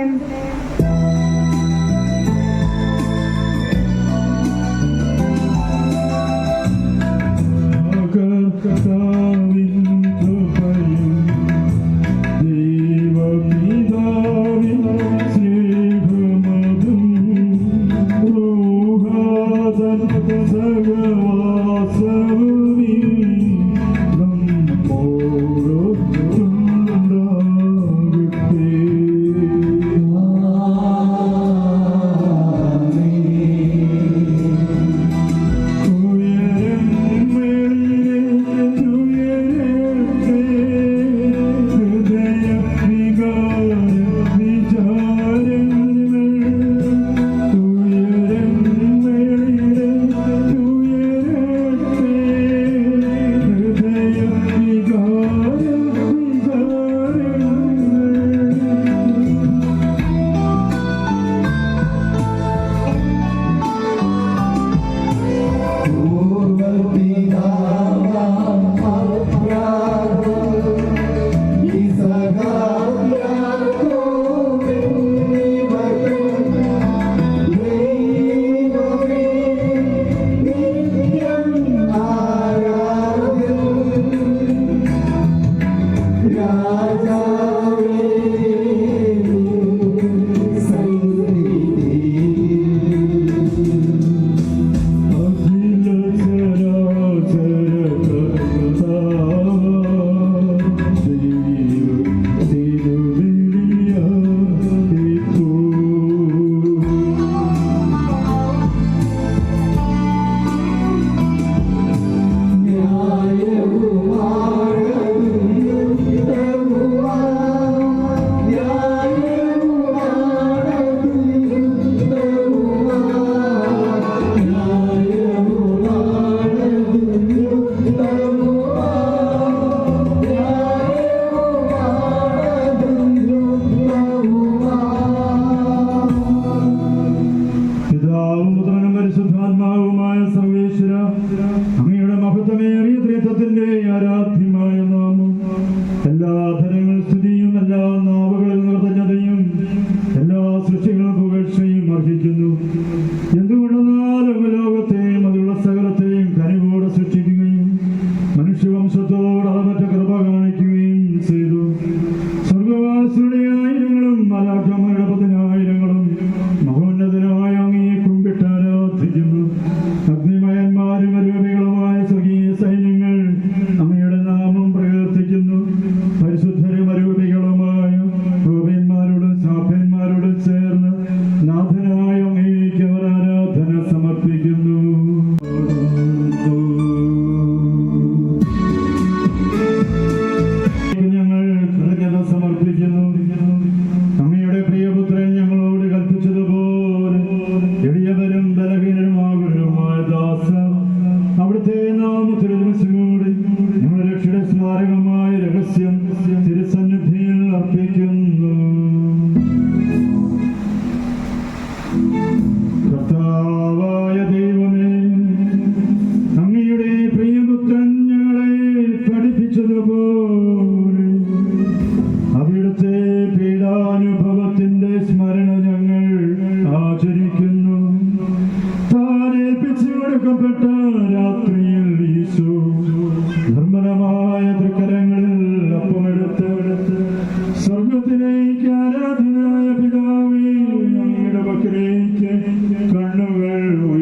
കണ്ണുകൾ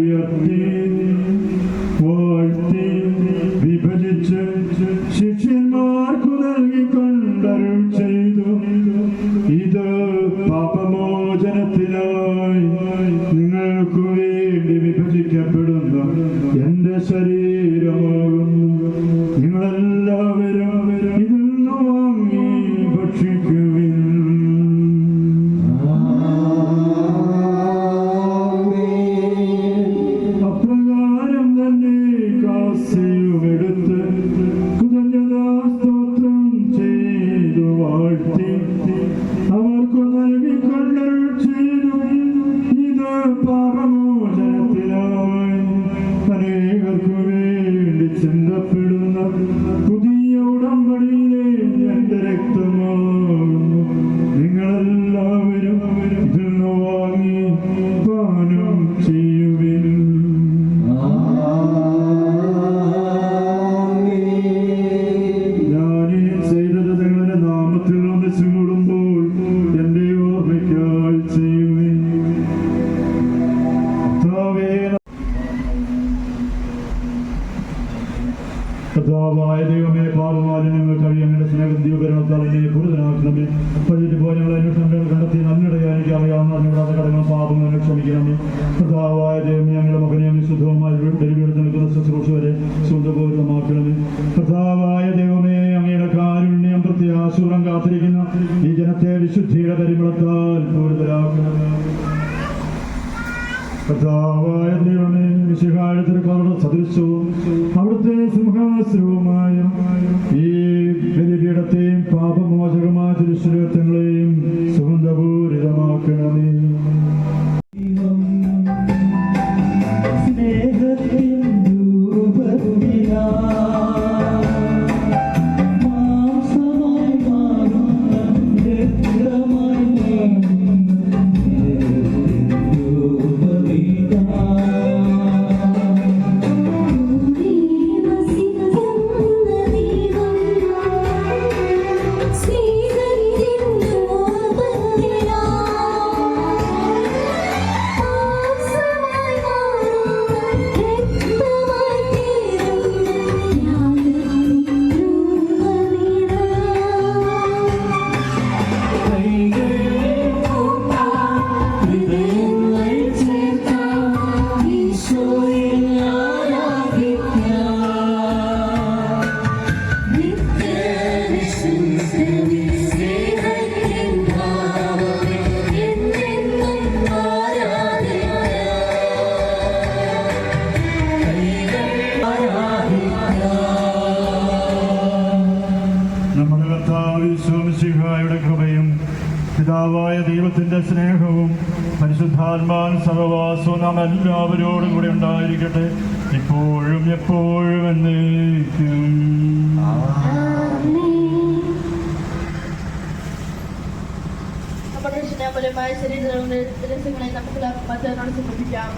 ചെയ്യുവിൻ. ഞാനീ ചെയ്തത് നിങ്ങളുടെ നാമത്തിൽ ഒന്നിച്ചു കൂടുമ്പോൾ എന്റെ ഓർമ്മയ്ക്കായി ചെയ്യുവിൻ. കർത്താവായ ദൈവമേ, പാപമാലിന്യങ്ങൾ കഴിയും ഞങ്ങളുടെ സ്നേഹം ദീപകരണത്താൽ എന്നെ കൂടുതലാക്കണമേ. പതിറ്റ് പോയി ഞങ്ങളെ അന്വേഷണങ്ങൾ കണ്ടെത്തി നല്ലിടയാ എനിക്ക് അറിയാവുന്ന ഞങ്ങളുടെ കടങ്ങൾ പാപങ്ങൾ ക്ഷമിക്കണമേ. കർത്താവായ ദൈവമേ, ഞങ്ങളുടെ മകനെ വിശുദ്ധവുമായി ഡെലിവറി നിൽക്കുന്ന ശുശ്രൂഷ വരെ സ്വന്തപൂരിതമാക്കണമേ. കർത്താവായ ദൈവമേ, അങ്ങയുടെ കാരുണ്യം പ്രത്യാശൂലം കാത്തിരിക്കുന്ന ഈ ജനത്തെ വിശുദ്ധിയുടെ പരിമളത്താൽ പൂരിതരാക്കണമേ. കർത്താവായ ദൈവമേ, മിശിഹായുടെ തിരുക്കാരുടെ സദൃശവും അവിടുത്തെ സിംഹാസനവുമായ ഈ ബലിപീഠത്തെയും പാപമോചകമായ തിരുശരീരത്വങ്ങളെയും സുഗന്ധപൂരിതമാക്കണമേ. നമ്മുടെ കർത്താവ് മിശിഹായുടെ കൃപയും പിതാവായ ദൈവത്തിന്റെ സ്നേഹവും പരിശുദ്ധാത്മാൻ സഹവാസവും നാം എല്ലാവരോടും കൂടെ ഉണ്ടായിരിക്കട്ടെ, ഇപ്പോഴും എപ്പോഴും എന്നേക്കും. നമ്മുടെ സ്നേഹപരമായ ശരീരങ്ങളുടെ രഹസ്യങ്ങളെ നമുക്ക് മറ്റൊരാളോട് സമർപ്പിക്കാം.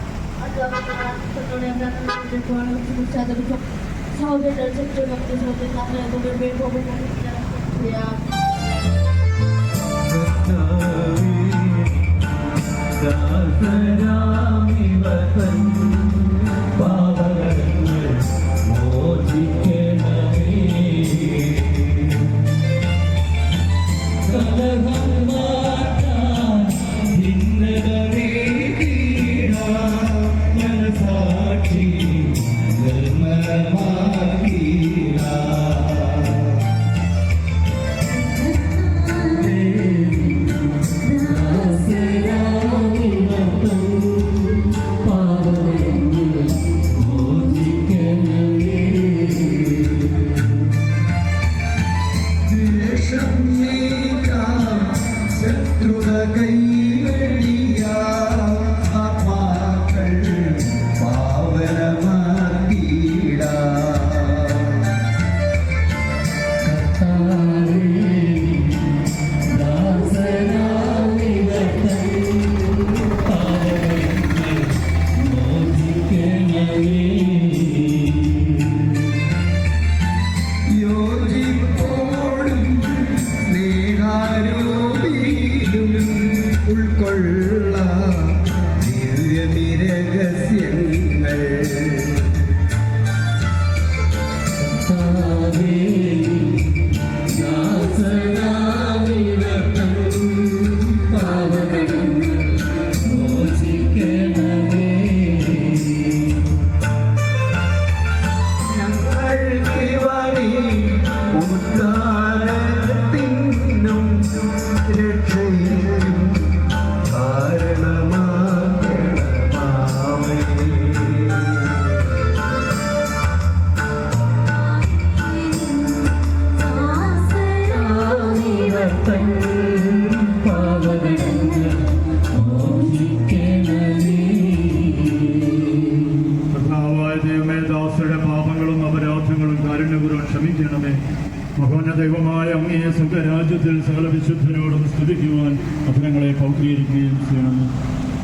സഹോദരൻ ദൈവമായ അങ്ങേ സ്വർഗരാജ്യത്തിൽ സകല വിശുദ്ധരോടും സ്തുതിക്കുവാൻ അധരങ്ങളെ പൗത്രീകരിക്കുകയും ചെയ്യണം.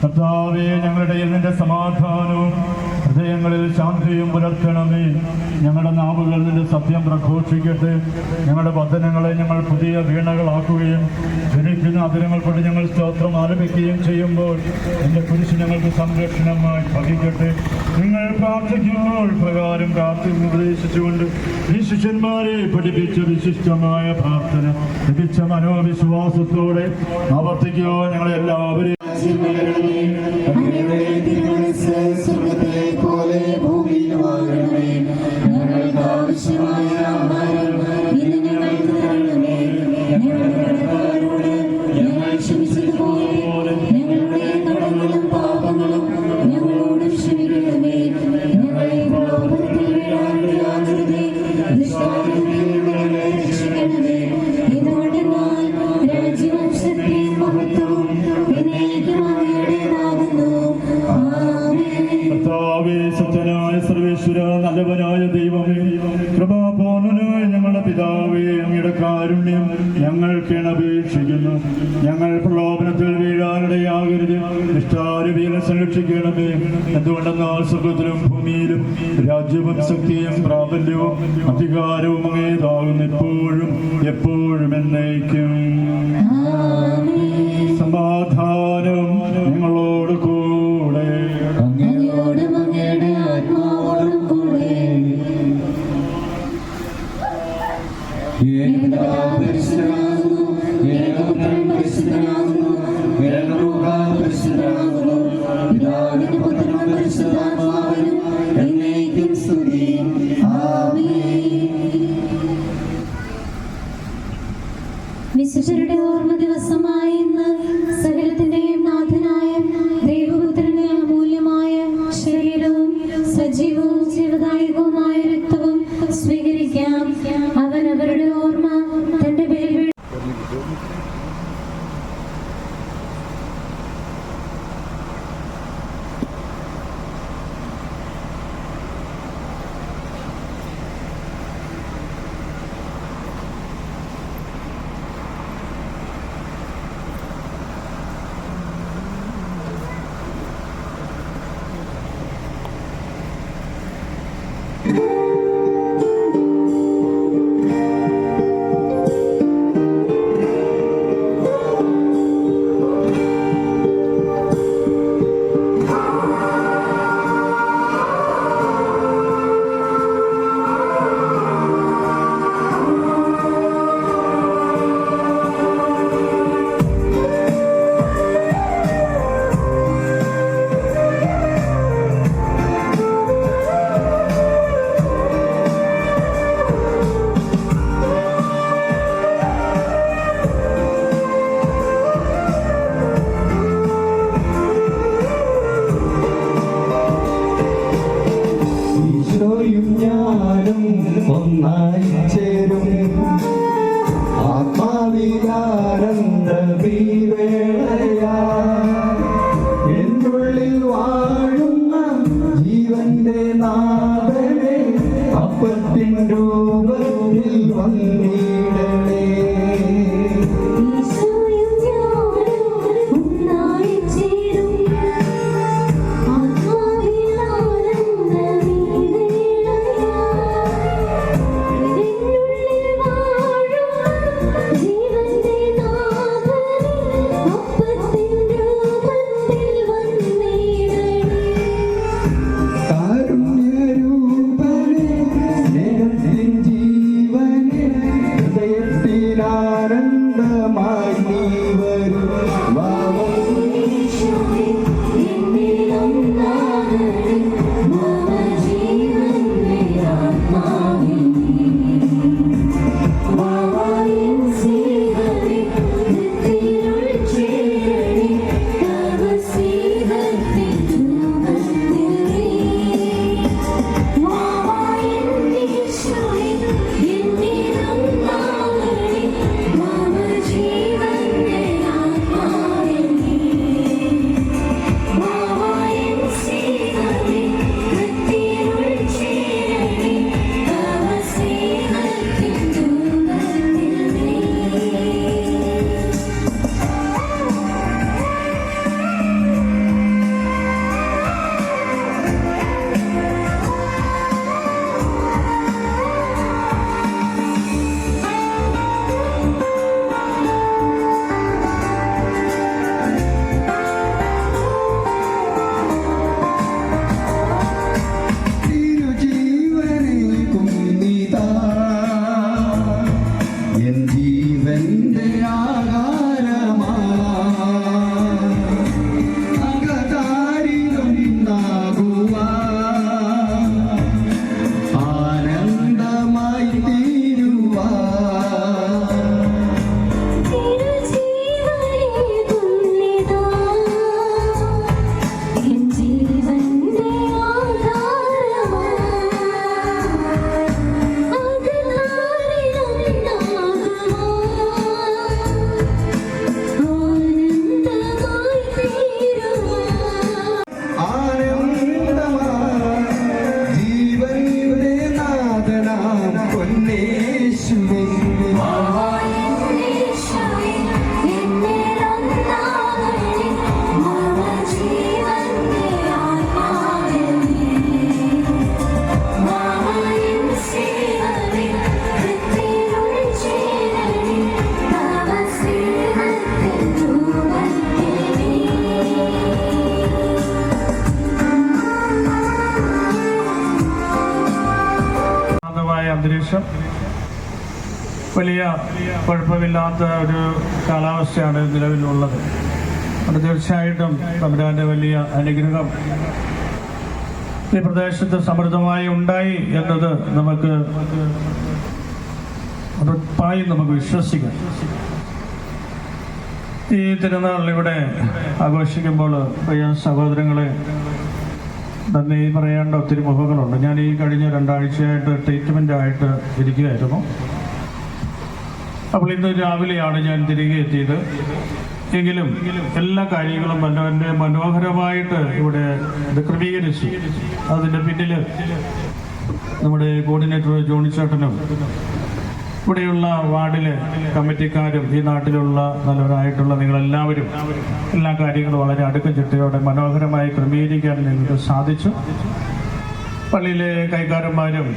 കർത്താവേ, ഞങ്ങളുടെ നിന്റെ സമാധാനവും ഹൃദയങ്ങളിൽ ശാന്തിയും പുലർത്തണമേ. ഞങ്ങളുടെ നാവുകൾ നിന്റെ സത്യം പ്രഘോഷിക്കട്ടെ. ഞങ്ങളുടെ വചനങ്ങളെ ഞങ്ങൾ പുതിയ വീണകളാക്കുകയും ജ്വലിക്കുന്ന അതിരങ്ങൾ കൊണ്ട് ഞങ്ങൾ സ്തോത്രം ആലപിക്കുകയും ചെയ്യുമ്പോൾ എൻ്റെ കുരിശ് ഞങ്ങൾക്ക് സംരക്ഷണമായി ഭവിക്കട്ടെ. നിങ്ങൾ പ്രാർത്ഥിക്കുമ്പോൾ പ്രകാരം പ്രാർത്ഥന ഉപദേശിച്ചുകൊണ്ട് ഈ ശിഷ്യന്മാരെ പഠിപ്പിച്ച വിശിഷ്ടമായ പ്രാർത്ഥന ലഭിച്ച മനോവിശ്വാസത്തോടെ ആവർത്തിക്കുക. ഞങ്ങളെല്ലാവരെയും പോലെ ഭൂമിയിലുമാകണമേ. ഞങ്ങൾക്ക് ആവശ്യമായ ആഹാരം ഇന്ന് ഞങ്ങൾക്ക് തരണമേ. ഞങ്ങളുടെ കടക്കാരോട് ഞങ്ങൾ ക്ഷമിച്ചതുപോലെ ഞങ്ങളുടെ കടങ്ങളും പാപങ്ങളും ഞങ്ങളോട് ക്ഷമിക്കണമേ. ഞങ്ങളെ പ്രലോഭനത്തിൽ വീഴാനിടയാക്കരുതേ. ദുഷ്ടാരൂപിയിൽ ഞങ്ങളെ രക്ഷിക്കണമേ. ഇതുകൊണ്ടെന്നാൽ രാജ്യവും ശക്തിയും മഹത്വവും എന്നേക്കും അങ്ങയുടേതാകുന്നു. സത്യനായ സർവേശ്വര, നല്ലവനായ ദൈവമേ, കൃപാപൂർണനായ ഞങ്ങളുടെ പിതാവേ, അങ്ങയുടെ കാരുണ്യം ഞങ്ങൾക്ക് അപേക്ഷിക്കുന്നു. ഞങ്ങൾ പ്രലോഭനത്തിൽ വീഴാനിടയാകരുത്. ദുഷ്ടാരൂപികളെ സംരക്ഷിക്കണമേ. എന്തുകൊണ്ടെന്നാൽ സ്വർഗ്ഗത്തിലും ഭൂമിയിലും രാജ്യവും ശക്തിയും പ്രാബല്യവും അധികാരവും അങ്ങേതാകുന്നു, എപ്പോഴും എപ്പോഴും എന്നേക്കും. സമാധാനം നിങ്ങളോട് കൂടെ. വിശുദ്ധരുടെ ഓർമ്മ ദിവസമായ ഇന്ന് സകലത്തിന്റെയും നാഥനായ ദൈവപുത്രന്റെ അമൂല്യമായ ശരീരവും സജീവവും ജീവദായകവുമായ രക്തവും സ്വീകരിക്കാം. അവൻ അവരുടെ ഓർമ്മ തന്റെ ബലിപീഠ ഒന്നായി ചേരും ആത്മാവിലാനന്ദ വേളയാ എന്നുള്ളിൽ വാഴുന്ന ജീവന്റെ നാഥനെ അപ്പത്തിൻ രൂപത്തിൽ വന്നിടണേ. കാരുണ്യരൂപനെ സ്നേഹത്തിൻ അന്തരീക്ഷം വലിയ കുഴപ്പമില്ലാത്ത ഒരു കാലാവസ്ഥയാണ് നിലവിലുള്ളത്. അത് തീർച്ചയായിട്ടും തമ്പുരാന്റെ വലിയ അനുഗ്രഹം ഈ പ്രദേശത്ത് സമൃദ്ധമായി ഉണ്ടായി എന്നത് നമുക്ക് ഉറപ്പായും നമുക്ക് വിശ്വസിക്കാം. ഈ തിരുനാൾ ഇവിടെ ആഘോഷിക്കുമ്പോൾ പ്രിയ സഹോദരങ്ങളെ നന്ദി പറയേണ്ട ഒത്തിരി മുഖങ്ങളുണ്ട്. ഞാൻ ഈ കഴിഞ്ഞ 2 ആഴ്ചയായിട്ട് ട്രീറ്റ്മെൻ്റ് ആയിട്ട് ഇരിക്കുകയായിരുന്നു. അപ്പോൾ ഇന്ന് രാവിലെയാണ് ഞാൻ തിരികെ എത്തിയത്. എങ്കിലും എല്ലാ കാര്യങ്ങളും വളരെ മനോഹരമായിട്ട് ഇവിടെ ഇത് ക്രമീകരിച്ചു. അതിൻ്റെ പിന്നിൽ നമ്മുടെ കോർഡിനേറ്റർ ജോണിച്ചേട്ടനും ഇവിടെയുള്ള വാർഡിലെ കമ്മിറ്റിക്കാരും ഈ നാട്ടിലുള്ള നല്ലവരായിട്ടുള്ള നിങ്ങളെല്ലാവരും എല്ലാ കാര്യങ്ങളും വളരെ അടുക്കും ചിട്ടയോടെ മനോഹരമായി ക്രമീകരിക്കാൻ നിങ്ങൾക്ക് സാധിച്ചു. പള്ളിയിലെ കൈക്കാരന്മാരും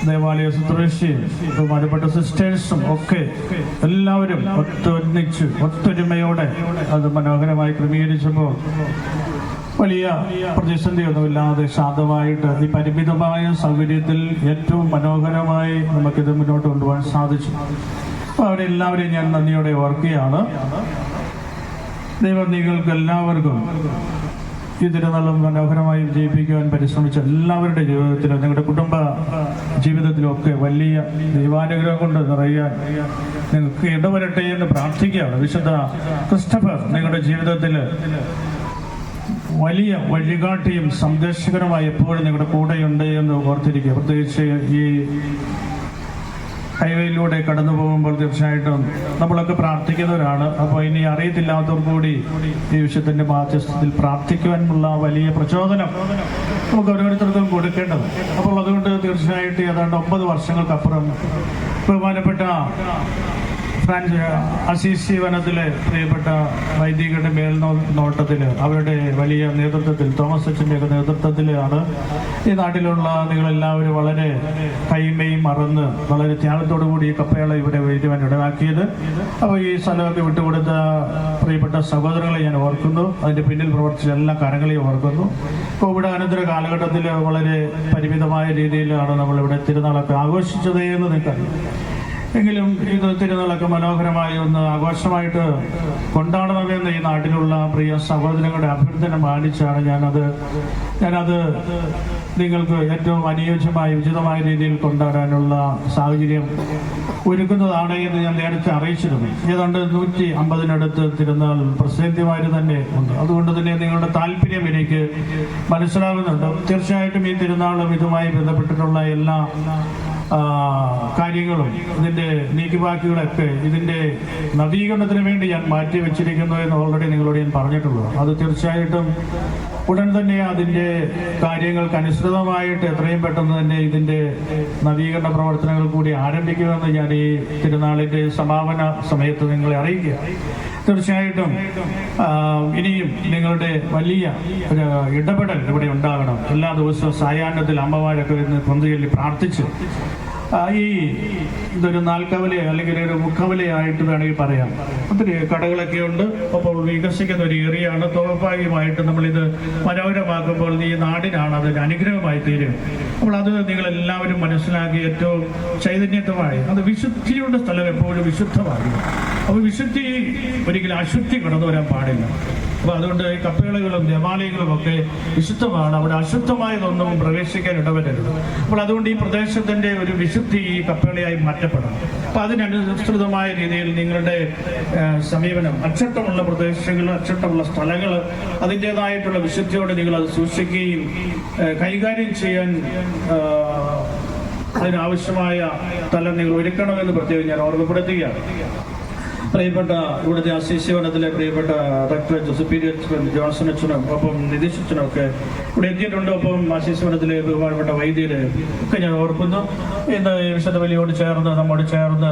ദേവാലയ ശുശ്രൂഷയും ബഹുമാനപ്പെട്ട സിസ്റ്റേഴ്സും ഒക്കെ എല്ലാവരും ഒത്തൊരുമയോടെ അത് മനോഹരമായി ക്രമീകരിച്ചപ്പോൾ വലിയ പ്രതിസന്ധിയൊന്നുമില്ലാതെ ശാന്തമായിട്ട് ഈ പരിമിതമായ സൗകര്യത്തിൽ ഏറ്റവും മനോഹരമായി നമുക്കിത് മുന്നോട്ട് കൊണ്ടുപോകാൻ സാധിച്ചു. അപ്പോൾ അവരെല്ലാവരെയും ഞാൻ നന്ദിയോടെ ഓർക്കുകയാണ്. ദൈവം നിങ്ങൾക്ക് എല്ലാവർക്കും ഈ തിരുനാളും മനോഹരമായി വിജയിപ്പിക്കുവാൻ പരിശ്രമിച്ച എല്ലാവരുടെ ജീവിതത്തിലും നിങ്ങളുടെ കുടുംബ ജീവിതത്തിലും ഒക്കെ വലിയ ദൈവാനുഗ്രഹം കൊണ്ട് നിറയാൻ നിങ്ങൾക്ക് ഇടവരട്ടെ എന്ന് പ്രാർത്ഥിക്കുകയാണ്. വിശുദ്ധ ക്രിസ്റ്റഫർ നിങ്ങളുടെ ജീവിതത്തിൽ വലിയ വഴികാട്ടിയും സംരക്ഷകനുമായി എപ്പോഴും നിങ്ങളുടെ കൂടെയുണ്ട് എന്ന് ഓർത്തിരിക്കുക. പ്രത്യേകിച്ച് ഈ ഹൈവേയിലൂടെ കടന്നു പോകുമ്പോൾ തീർച്ചയായിട്ടും നമ്മളൊക്കെ പ്രാർത്ഥിക്കുന്നവരാണ്. അപ്പോൾ ഇനി അറിയത്തില്ലാത്തവർ കൂടി ഈ വിഷയത്തിൻ്റെ മാധ്യസ്ഥത്തിൽ പ്രാർത്ഥിക്കുവാനുള്ള വലിയ പ്രചോദനം നമുക്ക് ഓരോരുത്തർക്കും കൊടുക്കേണ്ടത്. അപ്പോൾ അതുകൊണ്ട് തീർച്ചയായിട്ടും ഏതാണ്ട് 9 വർഷങ്ങൾക്കപ്പുറം ബഹുമാനപ്പെട്ട അസീസി വനത്തിലെ പ്രിയപ്പെട്ട വൈദികരുടെ മേൽനോട്ടത്തിൽ അവരുടെ വലിയ നേതൃത്വത്തിൽ തോമസ് അച്ഛൻ്റെയൊക്കെ നേതൃത്വത്തിലാണ് ഈ നാട്ടിലുള്ള നിങ്ങളെല്ലാവരും വളരെ കൈമയും മറന്ന് വളരെ ത്യാഗത്തോടു കൂടി ഈ കപ്പേള ഇവിടെ വരുവാൻ ഇടയാക്കിയത്. അപ്പോൾ ഈ സ്ഥലമൊക്കെ വിട്ടുകൊടുത്ത പ്രിയപ്പെട്ട സഹോദരങ്ങളെ ഞാൻ ഓർക്കുന്നു. അതിൻ്റെ പിന്നിൽ പ്രവർത്തിച്ച എല്ലാ കാര്യങ്ങളെയും ഓർക്കുന്നു. കോവിഡ് അനന്തര കാലഘട്ടത്തിൽ വളരെ പരിമിതമായ രീതിയിലാണ് നമ്മളിവിടെ തിരുനാളൊക്കെ ആഘോഷിച്ചത് എന്ന് നിങ്ങൾക്കറിയാം. എങ്കിലും ഇത് തിരുനാളൊക്കെ മനോഹരമായി ഒന്ന് ആഘോഷമായിട്ട് കൊണ്ടാടണമെന്ന് ഈ നാട്ടിലുള്ള പ്രിയ സഹോദരങ്ങളുടെ അഭ്യർത്ഥന മാനിച്ചാണ് ഞാനത് നിങ്ങൾക്ക് ഏറ്റവും അനുയോജ്യമായ ഉചിതമായ രീതിയിൽ കൊണ്ടാടാനുള്ള സാഹചര്യം ഒരുക്കുന്നതാണ് എന്ന് ഞാൻ നേരത്തെ അറിയിച്ചിരുന്നു. ഏതാണ്ട് 150-നടുത്ത് തിരുനാൾ പ്രസിദ്ധമായിട്ട് തന്നെ ഉണ്ട്. അതുകൊണ്ട് തന്നെ നിങ്ങളുടെ താല്പര്യം എനിക്ക് മനസ്സിലാകുന്നുണ്ട്. തീർച്ചയായിട്ടും ഈ തിരുനാളും ഇതുമായി ബന്ധപ്പെട്ടിട്ടുള്ള എല്ലാ കാര്യങ്ങളും ഇതിൻ്റെ നീക്കിബാക്കികളൊക്കെ ഇതിൻ്റെ നവീകരണത്തിന് വേണ്ടി ഞാൻ മാറ്റി വെച്ചിരിക്കുന്നു എന്ന് ഓൾറെഡി നിങ്ങളോട് ഞാൻ പറഞ്ഞിട്ടുള്ളൂ. അത് തീർച്ചയായിട്ടും ഉടൻ തന്നെ അതിൻ്റെ കാര്യങ്ങൾക്ക് അനുസൃതമായിട്ട് എത്രയും പെട്ടെന്ന് തന്നെ ഇതിൻ്റെ നവീകരണ പ്രവർത്തനങ്ങൾ കൂടി ആരംഭിക്കുമെന്ന് ഞാൻ ഈ തിരുനാളിൻ്റെ സമാപന സമയത്ത് നിങ്ങളെ അറിയിക്കുക. തീർച്ചയായിട്ടും ഇനിയും നിങ്ങളുടെ വലിയ ഒരു ഇടപെടൽ ഇവിടെ ഉണ്ടാകണം. എല്ലാ ദിവസവും സായാഹ്നത്തിൽ അമ്മമാരൊക്കെ ഇന്ന് പൊന്തിയിൽ പ്രാർത്ഥിച്ച് ഇതൊരു നാൽക്കവല അല്ലെങ്കിൽ ഒരു മുഖവലയായിട്ട് വേണമെങ്കിൽ പറയാം. ഒത്തിരി കടകളൊക്കെ ഉണ്ട്. അപ്പോൾ വികസിക്കുന്ന ഒരു ഏരിയയാണ്. സ്വാഭാവികമായിട്ട് നമ്മളിത് മനോഹരമാക്കുമ്പോൾ ഈ നാടിനാണ് അതൊരു അനുഗ്രഹമായി തീരും. അപ്പോൾ അത് നിങ്ങളെല്ലാവരും മനസ്സിലാക്കി ഏറ്റവും ചൈതന്യത്വമായി അത് വിശുദ്ധിയുടെ സ്ഥലം എപ്പോഴും വിശുദ്ധമാകും. അപ്പോൾ വിശുദ്ധി ഒരിക്കലും അശുദ്ധി കടന്നു വരാൻ പാടില്ല. അപ്പോൾ അതുകൊണ്ട് ഈ കപ്പേളകളും ദേവാലയങ്ങളും ഒക്കെ വിശുദ്ധമാണ്. അവിടെ അശുദ്ധമായതൊന്നും പ്രവേശിക്കാൻ ഇടവരരുത്. അപ്പോൾ അതുകൊണ്ട് ഈ പ്രദേശത്തിൻ്റെ ഒരു വിശുദ്ധി ഈ കപ്പേളയായി മാറ്റപ്പെടണം. അപ്പോൾ അതിനനുസൃതമായ രീതിയിൽ നിങ്ങളുടെ സമീപനം അച്ചട്ടമുള്ള പ്രദേശങ്ങൾ, അച്ചട്ടമുള്ള സ്ഥലങ്ങൾ അതിൻ്റേതായിട്ടുള്ള വിശുദ്ധിയോടെ നിങ്ങൾ അത് സൂക്ഷിക്കുകയും കൈകാര്യം ചെയ്യാൻ അതിനാവശ്യമായ തലം നിങ്ങൾ ഒരുക്കണമെന്ന് പ്രത്യേകം ഞാൻ ഓർമ്മപ്പെടുത്തുകയാണ്. പ്രിയപ്പെട്ട ഇവിടുത്തെ അസീസി വനത്തിലെ പ്രിയപ്പെട്ട ഡോക്ടർ സുപ്പീരിയർ ജോൺസൺ അച്ഛനും ഒപ്പം നിതീഷ് അച്ഛനും ഒക്കെ ഇവിടെ എത്തിയിട്ടുണ്ട്. ഒപ്പം അസീസി വനത്തിലെ ബഹുമാനപ്പെട്ട വൈദ്യരെ ഒക്കെ ഞാൻ ഓർക്കുന്നു. ഇന്ന് വിശുദ്ധ ബലിയോട് ചേർന്ന് നമ്മോട് ചേർന്ന്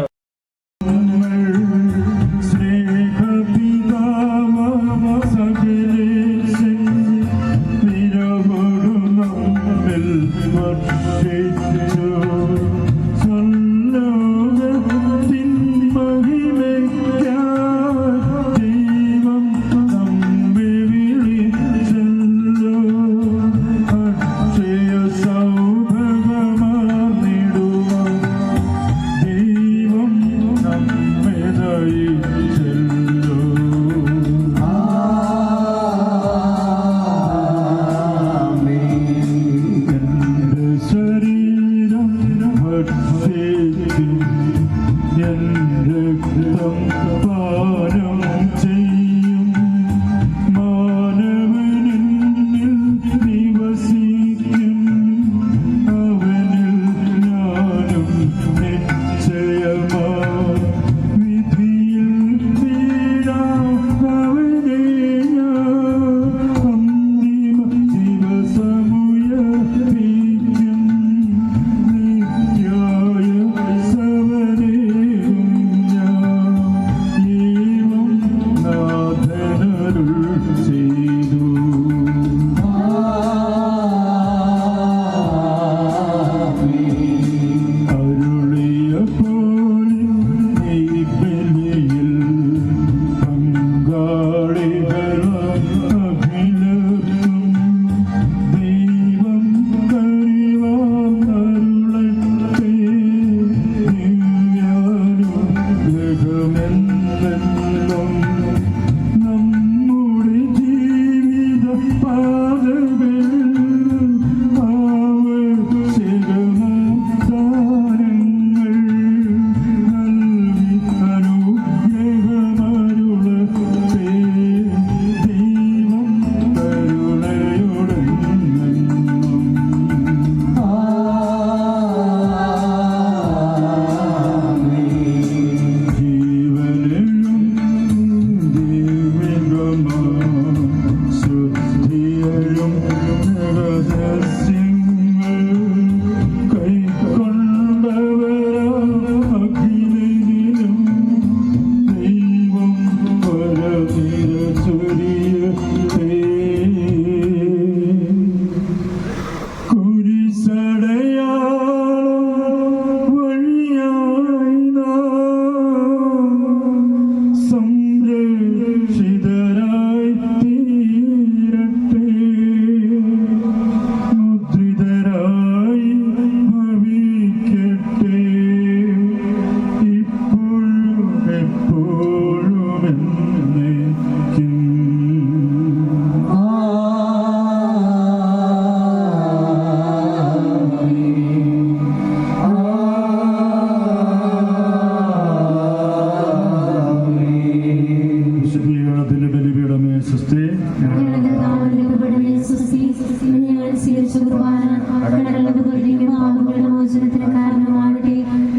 ഞങ്ങൾ സ്വീകരിച്ച കുർബാന കടങ്ങളുടെ പ്രതിയും പാപങ്ങളുടെ മോചനത്തിന് കാരണമാകട്ടെ.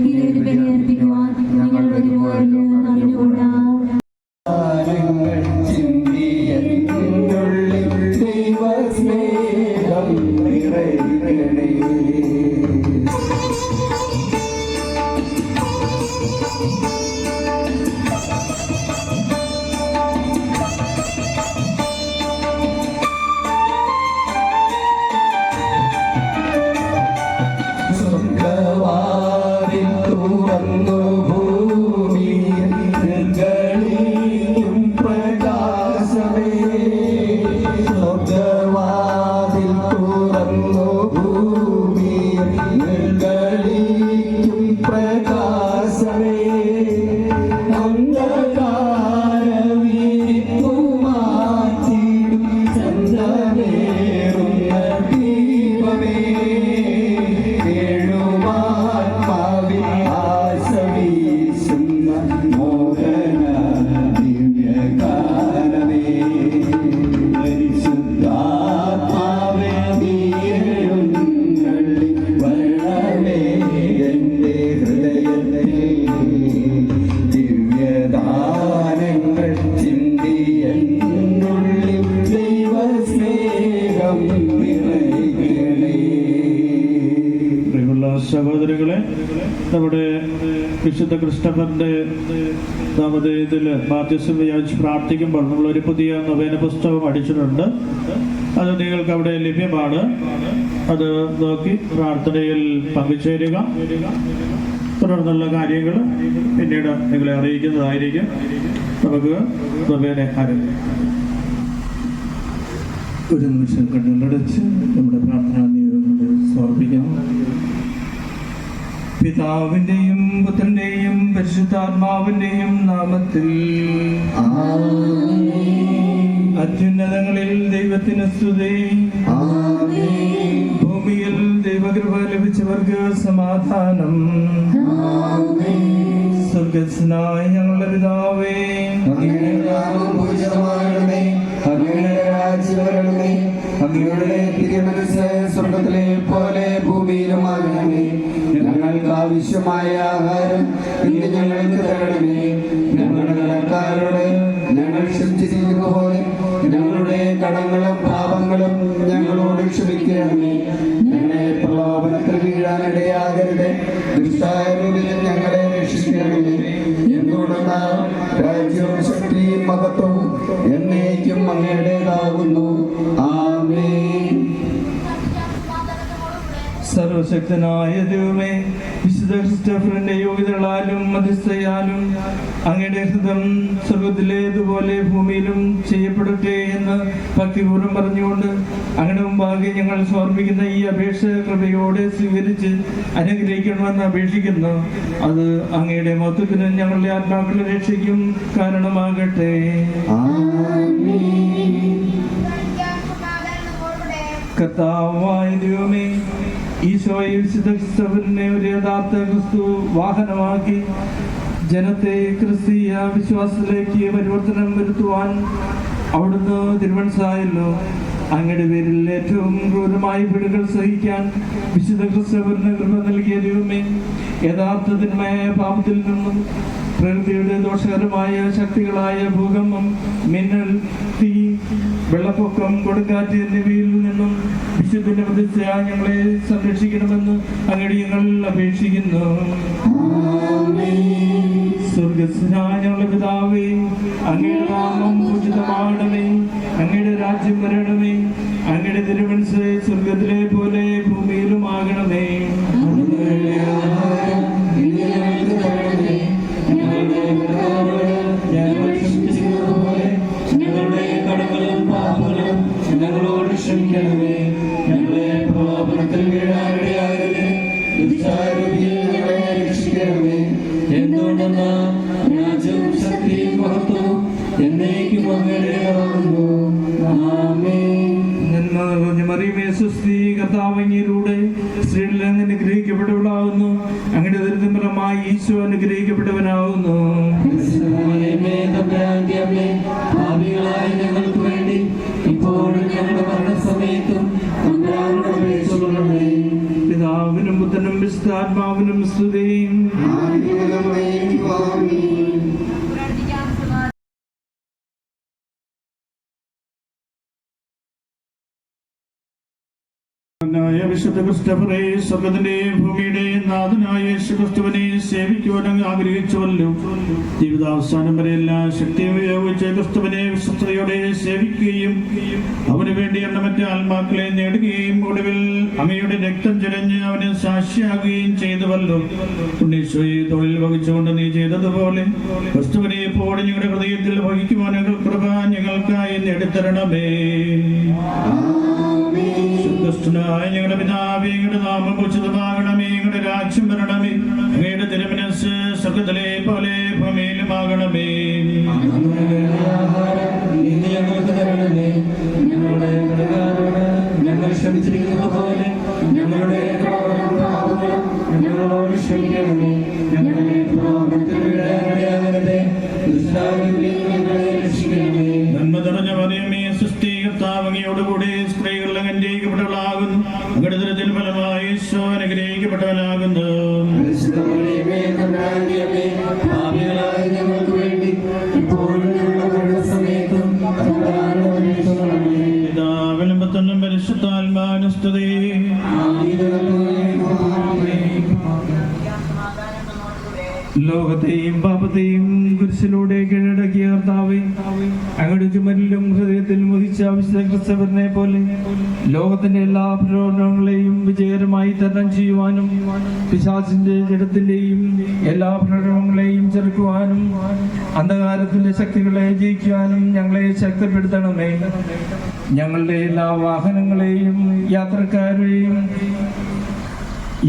ഈ ഒരു ബലിയർപ്പിക്കുവാൻ ഞങ്ങൾ ഒരുപോലെ അറിഞ്ഞുകൂടാ. സഹോദരങ്ങളെ, നമ്മുടെ വിശുദ്ധ ക്രിസ്റ്റഫറിന്റെ നാമധേയത്തിൽ മാധ്യസ്ഥം വിചാരിച്ച് പ്രാർത്ഥിക്കുമ്പോൾ നമ്മളൊരു പുതിയ നൊവേന പുസ്തകം അടിച്ചിട്ടുണ്ട്. അത് നിങ്ങൾക്ക് അവിടെ ലഭ്യമാണ്. അത് നോക്കി പ്രാർത്ഥനയിൽ പങ്കുചേരുക. തുടർന്നുള്ള കാര്യങ്ങൾ പിന്നീട് നിങ്ങളെ അറിയിക്കുന്നതായിരിക്കും. നമുക്ക് നൊവേന ആരംഭിക്കാം. ഒരു നിമിഷം കണ്ണുകളടച്ച് നമ്മുടെ പ്രാർത്ഥനാ നിയോഗങ്ങൾ സമർപ്പിക്കാം. പിതാവിന്റെയും പുത്രന്റെയും പരിശുദ്ധാത്മാവിന്റെയും നാമത്തിൽ അത്യുന്നതങ്ങളിൽ ദൈവത്തിന് സ്തുതി. ഭൂമിയിൽ ദൈവകൃപ ലഭിച്ചവർക്ക് സമാധാനം. സ്വർഗസ്നായ ഞങ്ങളുടെ പിതാവേ, അങ്ങയുടെ നാമം പൂജിതമാകണമേ, അങ്ങയുടെ രാജ്യം വരണമേ, അങ്ങയുടെ തിരുമനസ്സ് സ്വർഗത്തിലെ പോലെ ഭൂമിയിലുമാകണമേ. ഞങ്ങൾക്ക് ആവശ്യമായ ആഹാരം ഇന്ന് ഞങ്ങൾക്ക് തരണമേ. ഞങ്ങളുടെ കടക്കാരോട് ഞങ്ങൾ ക്ഷമിച്ചിരിക്കുന്ന പോലെ ഞങ്ങളുടെ കടങ്ങളും പാപങ്ങളും ഞങ്ങളോട് ക്ഷമിക്കണമേ. ഞങ്ങളെ പ്രലോഭനത്തിൽ വീഴാനിടയാകരുത്, ദുഷ്ടാരൂപിൽ ഞങ്ങളെ രക്ഷിക്കണമേ. എന്തുകൊണ്ടെന്നാൽ രാജ്യവും ശക്തിയും മഹത്വവും എന്നേക്കും അങ്ങയുടേതാകുന്നു. ആമേൻ. സർവശക്തനായ ദൈവമേ, വിശുദ്ധ ക്രിസ്റ്റഫറിന്റെ യോഗ്യതകളാലും മധ്യസ്ഥയാലും അങ്ങയുടെ ഹൃദയം സ്വർഗത്തിലേതുപോലെ ഭൂമിയിലും ചെയ്യപ്പെടട്ടെ എന്ന് ഭക്തിപൂർവ്വം പറഞ്ഞുകൊണ്ട് അങ്ങയുടെ മുമ്പാകെ ഞങ്ങൾ സമർപ്പിക്കുന്ന ഈ അപേക്ഷ കൃപയോടെ സ്വീകരിച്ച് അനുഗ്രഹിക്കണമെന്ന് അപേക്ഷിക്കുന്നു. അത് അങ്ങയുടെ മഹത്വത്തിന് ഞങ്ങളുടെ ആത്മാക്കളുടെ രക്ഷയ്ക്കും കാരണമാകട്ടെ. കർത്താവായ ദൈവമേ, ഈശോയെ വിശുദ്ധ ക്രിസ്തുവിനെ ഒരു യഥാർത്ഥ ക്രിസ്തു വാഹനമാക്കി ജനത്തെ ക്രിസ്തീയ വിശ്വാസത്തിലേക്ക് പരിവർത്തനം വരുത്തുവാൻ അവിടുന്ന് തിരുമനസ്സായല്ലോ. അങ്ങയുടെ പേരിൽ ഏറ്റവും ക്രൂരമായ പീഡകൾ സഹിക്കാൻ വിശുദ്ധ ക്രിസ്തുവിന് കൃപ നൽകിയ ദൈവമേ, യഥാർത്ഥത്തിന്മയ പാപത്തിൽ നിന്നും പ്രകൃതിയുടെ ദോഷകരമായ ശക്തികളായ ഭൂകമ്പം, മിന്നൽ, തീ, വെള്ളപ്പൊക്കം, കൊടുങ്കാറ്റ് എന്നിവയിൽ നിന്നും വിശുദ്ധന്റെ പ്രതിഷ്ഠയാ ഞങ്ങളെ സംരക്ഷിക്കണമെന്ന് അങ്ങയുടെ ഞങ്ങൾ അപേക്ഷിക്കുന്നു. സ്വർഗസ്നായ ഞങ്ങളുടെ പിതാവേ, അങ്ങയുടെ നാമം പൂജിതമാകണമേ, അങ്ങയുടെ രാജ്യം വരണമേ, അങ്ങയുടെ തിരുമനസ്സ് സ്വർഗത്തിലെ പോലെ ഭൂമിയിലും ആകണമേ. ഞങ്ങളുടെ കടങ്ങളും പാപങ്ങളും ഞങ്ങളോട് ക്ഷമിക്കണമേ. ഞങ്ങളെ പ്രലോഭനത്തിൽ വീഴാനിടയാകരുത്, ദുഷ്ടാരൂപിയിൽ ഞങ്ങളെ രക്ഷിക്കണമേ. എന്തുകൊണ്ടെന്നാൽ രാജ്യവും ശക്തിയും മഹത്വവും എന്നേക്കും അങ്ങയുടേതാകുന്നു. ആമേൻ. മറിയമേ സുസ്തി, കർത്താവ് അങ്ങയിലൂടെ സ്ത്രീകളിൽ അങ്ങ് അനുഗ്രഹിക്കപ്പെട്ടവളാകുന്നു. അങ്ങയുടെ ദരിദ്രമായി ഈശോ അനുഗ്രഹിക്കപ്പെട്ടവനാകുന്നു. ഞങ്ങൾക്ക് വേണ്ടി ഇപ്പോഴും ഞങ്ങളുടെ മരണസമയത്തും പരിശുദ്ധാത്മാവിനും സ്തുതിയും. വിശുദ്ധ ക്രിസ്തഫറെ, സ്വർഗത്തിന്റെയും ഭൂമിയുടെയും നാഥനായ യേശു ക്രിസ്തുവിനെ സേവിക്കുവാൻ അങ്ങ് ആഗ്രഹിച്ചുവല്ലോ. ജീവിതാവസാനം വരെ എല്ലാ ശക്തിയും ഉപയോഗിച്ച് ക്രിസ്തുവിനെ വിശ്വസ്തയോടെ സേവിക്കുകയും അവന് വേണ്ടി എണ്ണമറ്റ ആത്മാക്കളെ നേടുകയും ഒടുവിൽ അങ്ങയുടെ രക്തം ചൊരിഞ്ഞ് അവന് സാക്ഷിയാകുകയും ചെയ്തുവല്ലോ. ഉണ്ണീശോയെ തൊഴിൽ വഹിച്ചുകൊണ്ട് നീ ചെയ്തതുപോലെ ക്രിസ്തുവിനെ എപ്പോഴും ഞങ്ങളുടെ ഹൃദയത്തിൽ വഹിക്കുവാൻ കൃപ ഞങ്ങൾക്കായി നേടിത്തരണമേ. ക്രിസ്തുനായ ഞങ്ങളുടെ പിതാവേ, ഞങ്ങളുടെ നാമം ഉചിതമാകണമേ, ഞങ്ങളുടെ രാജ്യം വരണമേ, അങ്ങയുടെ തിരുമനസ്സ് സ്വർഗ്ഗത്തിലെ പോലെ ഭൂമിയിലുമാകണമേ. ഞങ്ങൾ ക്ഷമിച്ചിരിക്കുന്ന പോലെ ഞങ്ങളുടെ ഞങ്ങളോട് ക്ഷമിക്കണമേ. ഞങ്ങളെ നന്മ നിറഞ്ഞ മറിയമേ, സൃഷ്ടി കർത്താവ് അങ്ങയോടുകൂടി സ്ത്രീകൾ അനുഗ്രഹിക്കപ്പെട്ടവളാകുന്നു. അങ്ങയുടെ ദുരിതത്തിൽ ഫലമായി ഈശോ അനുഗ്രഹിക്കപ്പെട്ടവനാകുന്നു. പിതാവിനും പുത്രനും പരിശുദ്ധാത്മാവിനും സ്തുതി. ലോകത്തെയും പാപത്തെയും കുരിശിലൂടെ കീഴടക്കിയ കർത്താവേ, അങ്ങയുടെ ചുമരിലും ഹൃദയത്തിലും വഹിച്ച വിശുദ്ധ ക്രിസ്തവരനെ പോലെ ലോകത്തിന്റെ എല്ലാ പ്രലോഭനങ്ങളെയും വിജയകരമായി തരണം ചെയ്യുവാനും പിശാചിന്റെ ജഡത്തിന്റെയും എല്ലാ പ്രലോഭനങ്ങളെയും ചെറുക്കുവാനും അന്ധകാരത്തിന്റെ ശക്തികളെ ജയിക്കുവാനും ഞങ്ങളെ ശക്തിപ്പെടുത്തണമേ. ഞങ്ങളുടെ എല്ലാ വാഹനങ്ങളെയും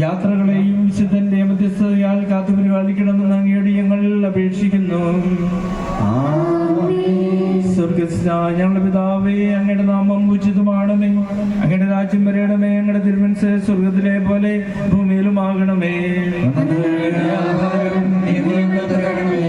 യാത്രകളെയും വിശുദ്ധന്റെ മധ്യസ്ഥതയാൽ കാത്തുപരിപാലിക്കണമെന്ന് അങ്ങയോട് ഞങ്ങൾ അപേക്ഷിക്കുന്നു. സ്വർഗ്ഗസ്ഥനായ ഞങ്ങളുടെ പിതാവേ, അങ്ങയുടെ നാമം ഉചിതമാണമേ, അങ്ങയുടെ രാജ്യം വരണമേ, അങ്ങയുടെ തിരുമനസ്സ് സ്വർഗ്ഗത്തിലെ പോലെ ഭൂമിയിലുമാകണമേ. ദിവ്യാനുഗ്രഹമേ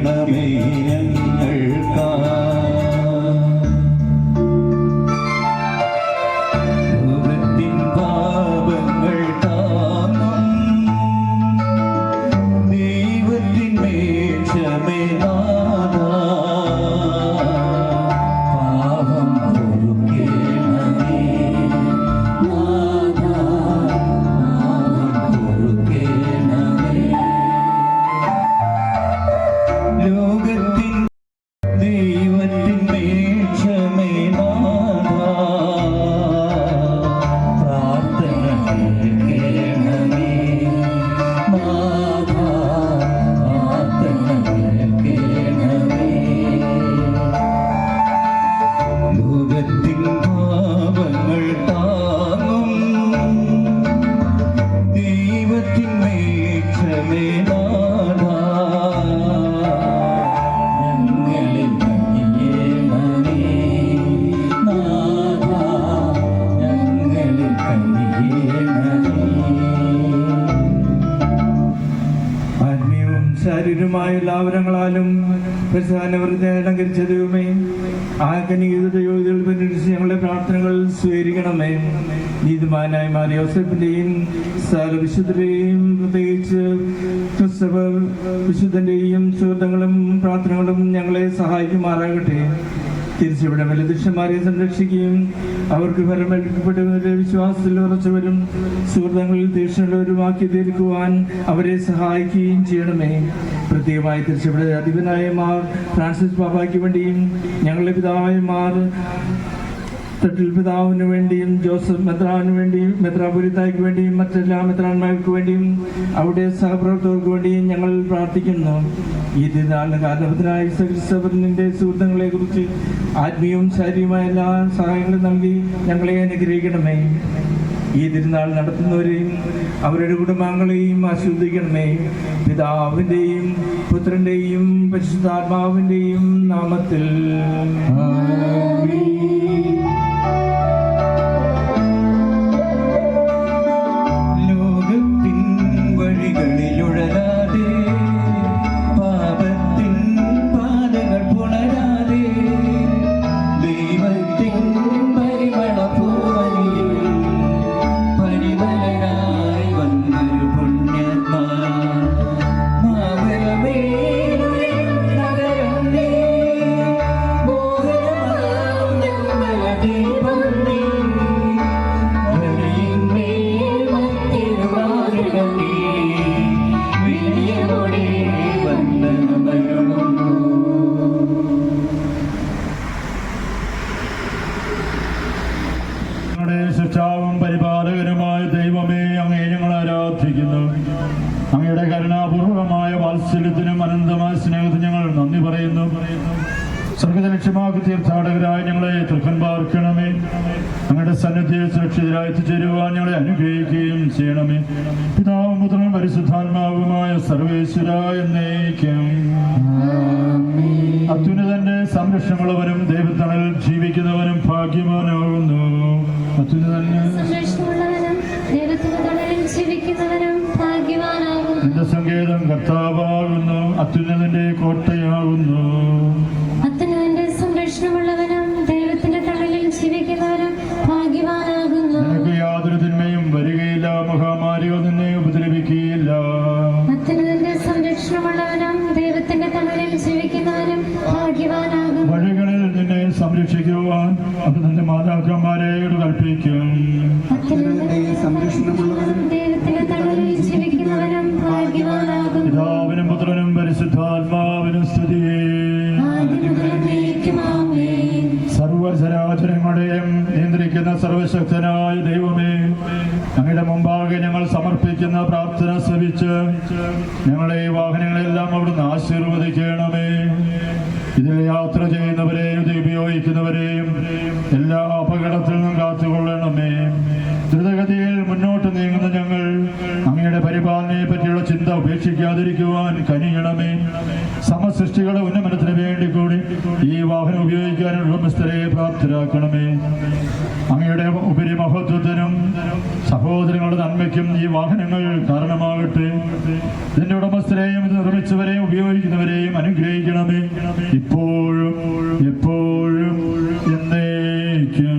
ചെയ്യണമേ ഞങ്ങൾക്കാ ലോകത്തിൻ പാപങ്ങൾ താങ്ങും ദൈവത്തിൻ മേക്ഷമേ നാഥാ പാപം പൊറുക്കേണമേ നാഥാ പാപം പൊറുക്കേണമേ ലോകത്തിൻ ദൈവത്തിൻ മേക്ഷമേ നാഥാ പ്രാർത്ഥന കേൾക്കണമേ നാഥാ പ്രാർത്ഥന കേൾക്കണമേ ലോകത്തിൻ പാപങ്ങൾ താങ്ങും ദൈവത്തിൻ മേക്ഷമേ നാഥാ ഞങ്ങളിൽ കനിയേണമേ നാഥാ ഞങ്ങളിൽ കനിയേണമേ ആത്മീയവും ശാരീരമായ എല്ലാവരങ്ങളാലും പ്രധാനവൃത്തി അലങ്കരിച്ച ദൈവമേ ആ കനികതയോഗ്യതകൾ പരിരക്ഷിച്ച് ഞങ്ങളുടെ പ്രാർത്ഥനകൾ സ്വീകരിക്കണമേ. നീതിമാനായ മാറിയ യോസേഫിന്റെയും സകല വിശുദ്ധരെയും പ്രത്യേകിച്ച് ക്രിസ്തവർ വിശുദ്ധന്റെയും സുഹൃത്തുക്കളും പ്രാർത്ഥനകളും ഞങ്ങളെ സഹായിക്കുമാറാകട്ടെ. തിരിച്ചിവിടെ വലതുഷന്മാരെ സംരക്ഷിക്കുകയും അവർക്ക് ഫലമേൽക്കപ്പെട്ടവരുടെ വിശ്വാസത്തിൽ ഉറച്ചവരും സുഹൃത്തുക്കളിൽ തീക്ഷ്ണുള്ളവരുമാക്കി തീർക്കുവാൻ അവരെ സഹായിക്കുകയും ചെയ്യണമേ. പ്രത്യേകമായി തിരിച്ചിവിടെ അധിപനായ മാർ ഫ്രാൻസിസ് പാപ്പായ്ക്ക് വേണ്ടിയും ഞങ്ങളുടെ പിതാവായ മാർ തട്ടിൽ പിതാവിന് വേണ്ടിയും ജോസഫ് മെത്രാന് വേണ്ടിയും മെത്രാപുരിത്തായ്ക്ക് വേണ്ടിയും മറ്റെല്ലാ മെത്രാന്മാർക്ക് വേണ്ടിയും അവിടെ സഹപ്രവർത്തകർക്ക് വേണ്ടിയും ഞങ്ങൾ പ്രാർത്ഥിക്കുന്നു. ഈ തിരുനാളിന് കാരണത്തിനായ ക്രിസ്തവറിന്റെ സുഹൃത്തുക്കളെ കുറിച്ച് ആത്മീയവും ശാരീരികമായ എല്ലാ സഹായങ്ങളും നൽകി ഞങ്ങളെ അനുഗ്രഹിക്കണമേ. ഈ തിരുനാൾ നടത്തുന്നവരെയും അവരുടെ കുടുംബാംഗങ്ങളെയും ആശീർവദിക്കണമേ. പിതാവിന്റെയും പുത്രന്റെയും പരിശുദ്ധാത്മാവിന്റെയും നാമത്തിൽ ലോകത്തിൻ വഴികളിലുഴലാതെ പാപത്തിൻ പാതകൾ പുണരാതെ ദൈവത്തിൻ പരിമളപൂവനിയിൽ പരിമളനായി വന്നൊരു പുണ്യാത്മാ മാമലമേലുയരും നഗരം നീ മോഹനമാം നിർമ്മലദീപം നീ ധരയിന്മേൽ മത്തിരുമാറിടം നീ വിനയമോടെ വന്ദനമരുളുന്നു. ഞങ്ങളുടെ ശിക്ഷാവും പരിപാലകനുമായ ദൈവമേ, അങ്ങേ ഞങ്ങൾ ആരാധിക്കുന്നു. അങ്ങയുടെ കരുണാപൂർവമായ വാത്സല്യത്തിനും അനന്തമായ സ്നേഹത്തിനും ഞങ്ങൾ നന്ദി പറയുന്നു. സ്വർഗത്തെ ലക്ഷ്യമാക്കി തീർത്ഥാടകരായി ഞങ്ങളെ തൃക്കൻ പാർക്കണമേ. അങ്ങയുടെ സന്നിധിയിൽ സുരക്ഷിതരായി എത്തിച്ചേരുവാൻ ഞങ്ങളെ അനുഗ്രഹിക്കുകയും ചെയ്യണമേ. പിതാവും പുത്രനും പരിശുദ്ധാത്മാവുമായ സർവേശ്വര എന്നേക്കും. അത്യുന്നതന്റെ സംരക്ഷണമുള്ളവനും ദൈവത്തണലിൽ ജീവിക്കുന്നവനും ഭാഗ്യവാനാകുന്നു. അത്യുന്നതന്റെ സംരക്ഷണമുള്ളവനും ദൈവത്തിന്റെ തണലിൽ ജീവിക്കുന്നവനും ഭാഗ്യവാനാകുന്നു. നിന്റെ സങ്കേതം കർത്താവാകുന്നു. അത്യുന്നതന്റെ കോട്ടയാകുന്നു. അത്യുന്നതന്റെ സംരക്ഷണമുള്ളവനും ദൈവത്തിന്റെ തണലിൽ ജീവിക്കുന്നവനും ഭാഗ്യവാനാകുന്നു. നിനക്ക് യാതൊരു തിന്മയും വരികയില്ല. മഹാമാരിയോ നിന്നെ ഉപദ്രവിക്കുകയില്ല. അത്യുന്നതന്റെ സംരക്ഷണമുള്ളവനും ദൈവത്തിന്റെ തണലിൽ ജീവിക്കുന്നവനും ഭാഗ്യവാനാകുന്നു. വഴികളിൽ നിന്നെ സംരക്ഷിക്കുവാൻ അത് നിന്റെ മാതാക്കന്മാരോട് കൽപ്പിക്കും. അത്യുന്നതന്റെ സംരക്ഷണമുള്ളവനും ദൈവത്തിന്റെ തണലിൽ ജീവിക്കുന്നവനും ഭാഗ്യവാനാകുന്നു. പിതാവിനും പുത്രനും പരിശുദ്ധാത്മാവിനും സ്തുതിയേ. സർവചരാചരങ്ങളെയും നിയന്ത്രിക്കുന്ന സർവശക്തനായ ദൈവമേ, അങ്ങയുടെ മുമ്പാകെ ഞങ്ങൾ സമർപ്പിക്കുന്ന പ്രാർത്ഥന ശ്രവിച്ച് ഞങ്ങളെ ഈ വാഹനങ്ങളെല്ലാം അവിടുന്ന് ആശീർവദിക്കണമേ. ഇതിൽ യാത്ര ചെയ്യുന്നവരെയും ഇത് ഉപയോഗിക്കുന്നവരെയും എല്ലാ അപകടത്തിൽ നിന്നും കാത്തുകൊള്ളണമേ. ദ്രുത ദ്രുതഗതിയിൽ മുന്നോട്ട് നീങ്ങുന്ന ഞങ്ങൾ അങ്ങയുടെ പരിപാലനയെ പറ്റിയുള്ള ചിന്ത ഉപേക്ഷിക്കാതിരിക്കുവാൻ കനിയണമേ. സമസൃഷ്ടികളുടെ ഉന്നമനത്തിന് വേണ്ടി കൂടി ഈ വാഹനം ഉപയോഗിക്കാൻ ഉടമസ്ഥരെ പ്രാപ്തരാക്കണമേ. അങ്ങയുടെ ഉപരിമഹത്വത്തിനും സഹോദരങ്ങളുടെ നന്മയ്ക്കും ഈ വാഹനങ്ങൾ കാരണമാകട്ടെ. ഇതിന്റെ ഉടമസ്ഥരെയും ഇത് നിർമ്മിച്ചവരെയും ഉപയോഗിക്കുന്നവരെയും അനുഗ്രഹിക്കണമേ, ഇപ്പോഴും എപ്പോഴും എന്നേക്കും.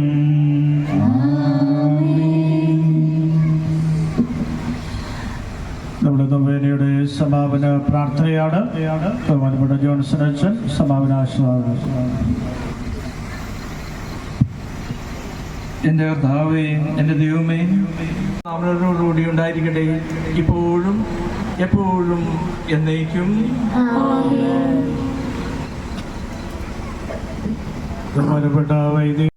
നമ്മുടെ നൊവേനയുടെ സമാപന പ്രാർത്ഥനയാണ്. ബഹുമാനപ്പെട്ട ജോൺസൺ അച്ഛൻ സമാപന ആശീർവാദം. എൻ്റെ കർത്താവേ, എൻ്റെ ദൈവമേ, അവരോടുകൂടി ഉണ്ടായിരിക്കട്ടെ, ഇപ്പോഴും എപ്പോഴും എന്നേക്കും. ബഹുമാനപ്പെട്ട വൈദിക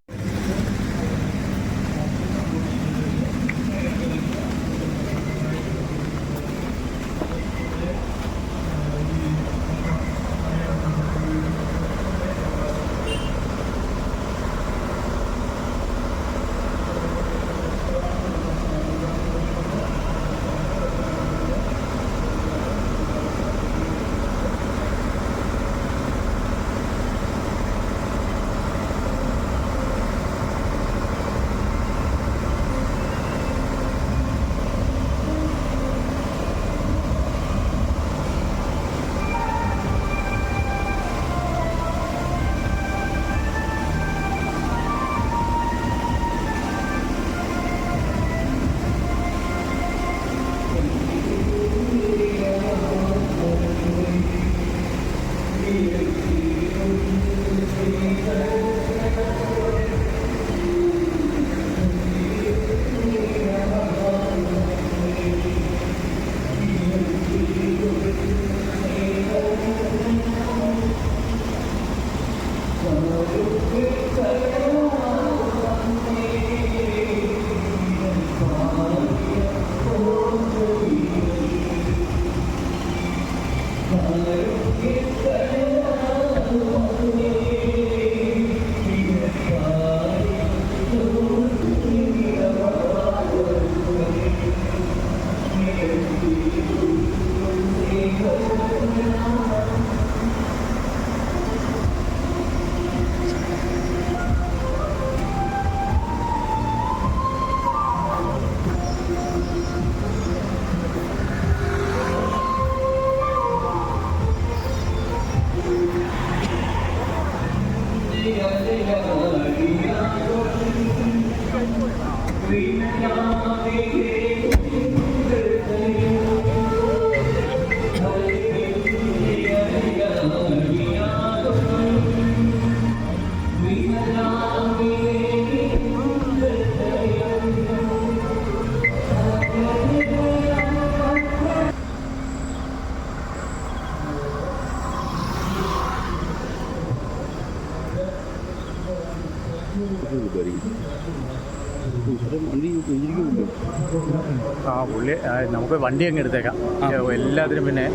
പുള്ളി നമുക്ക് വണ്ടി അങ്ങ് എടുത്തേക്കാം എല്ലാത്തിനും. പിന്നെ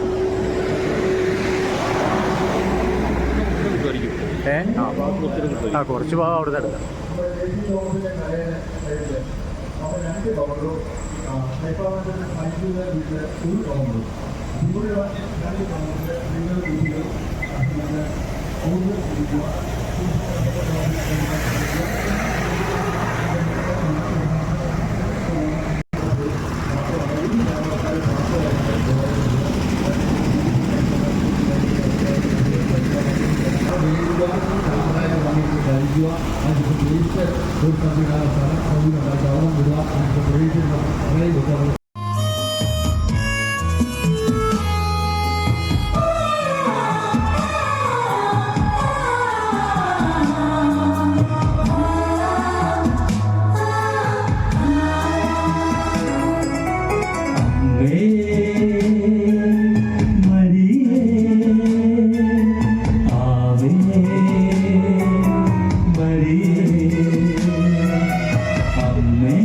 കുറച്ച് ഭാഗം അവിടെ നിന്ന് എടുക്കാം. Amen.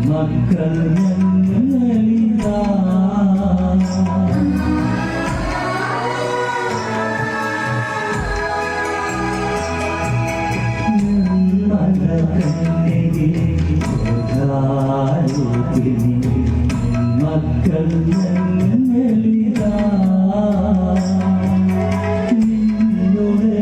മക്കൾ ഞങ്ങളിതാ മക്കൾ ഞങ്ങളിതാ നിന്നുടെ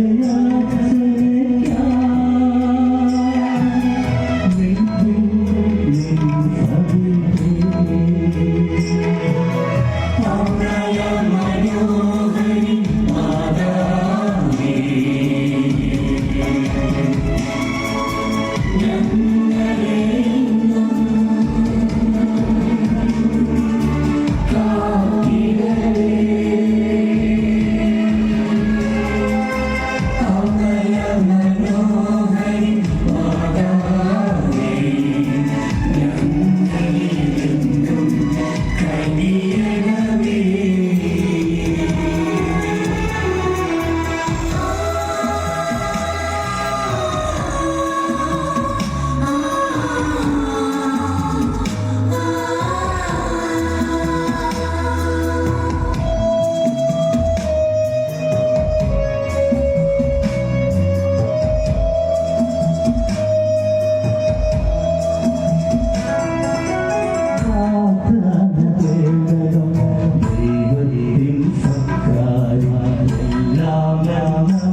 ദൈവത്തിൻ സക്കാരം എല്ലാം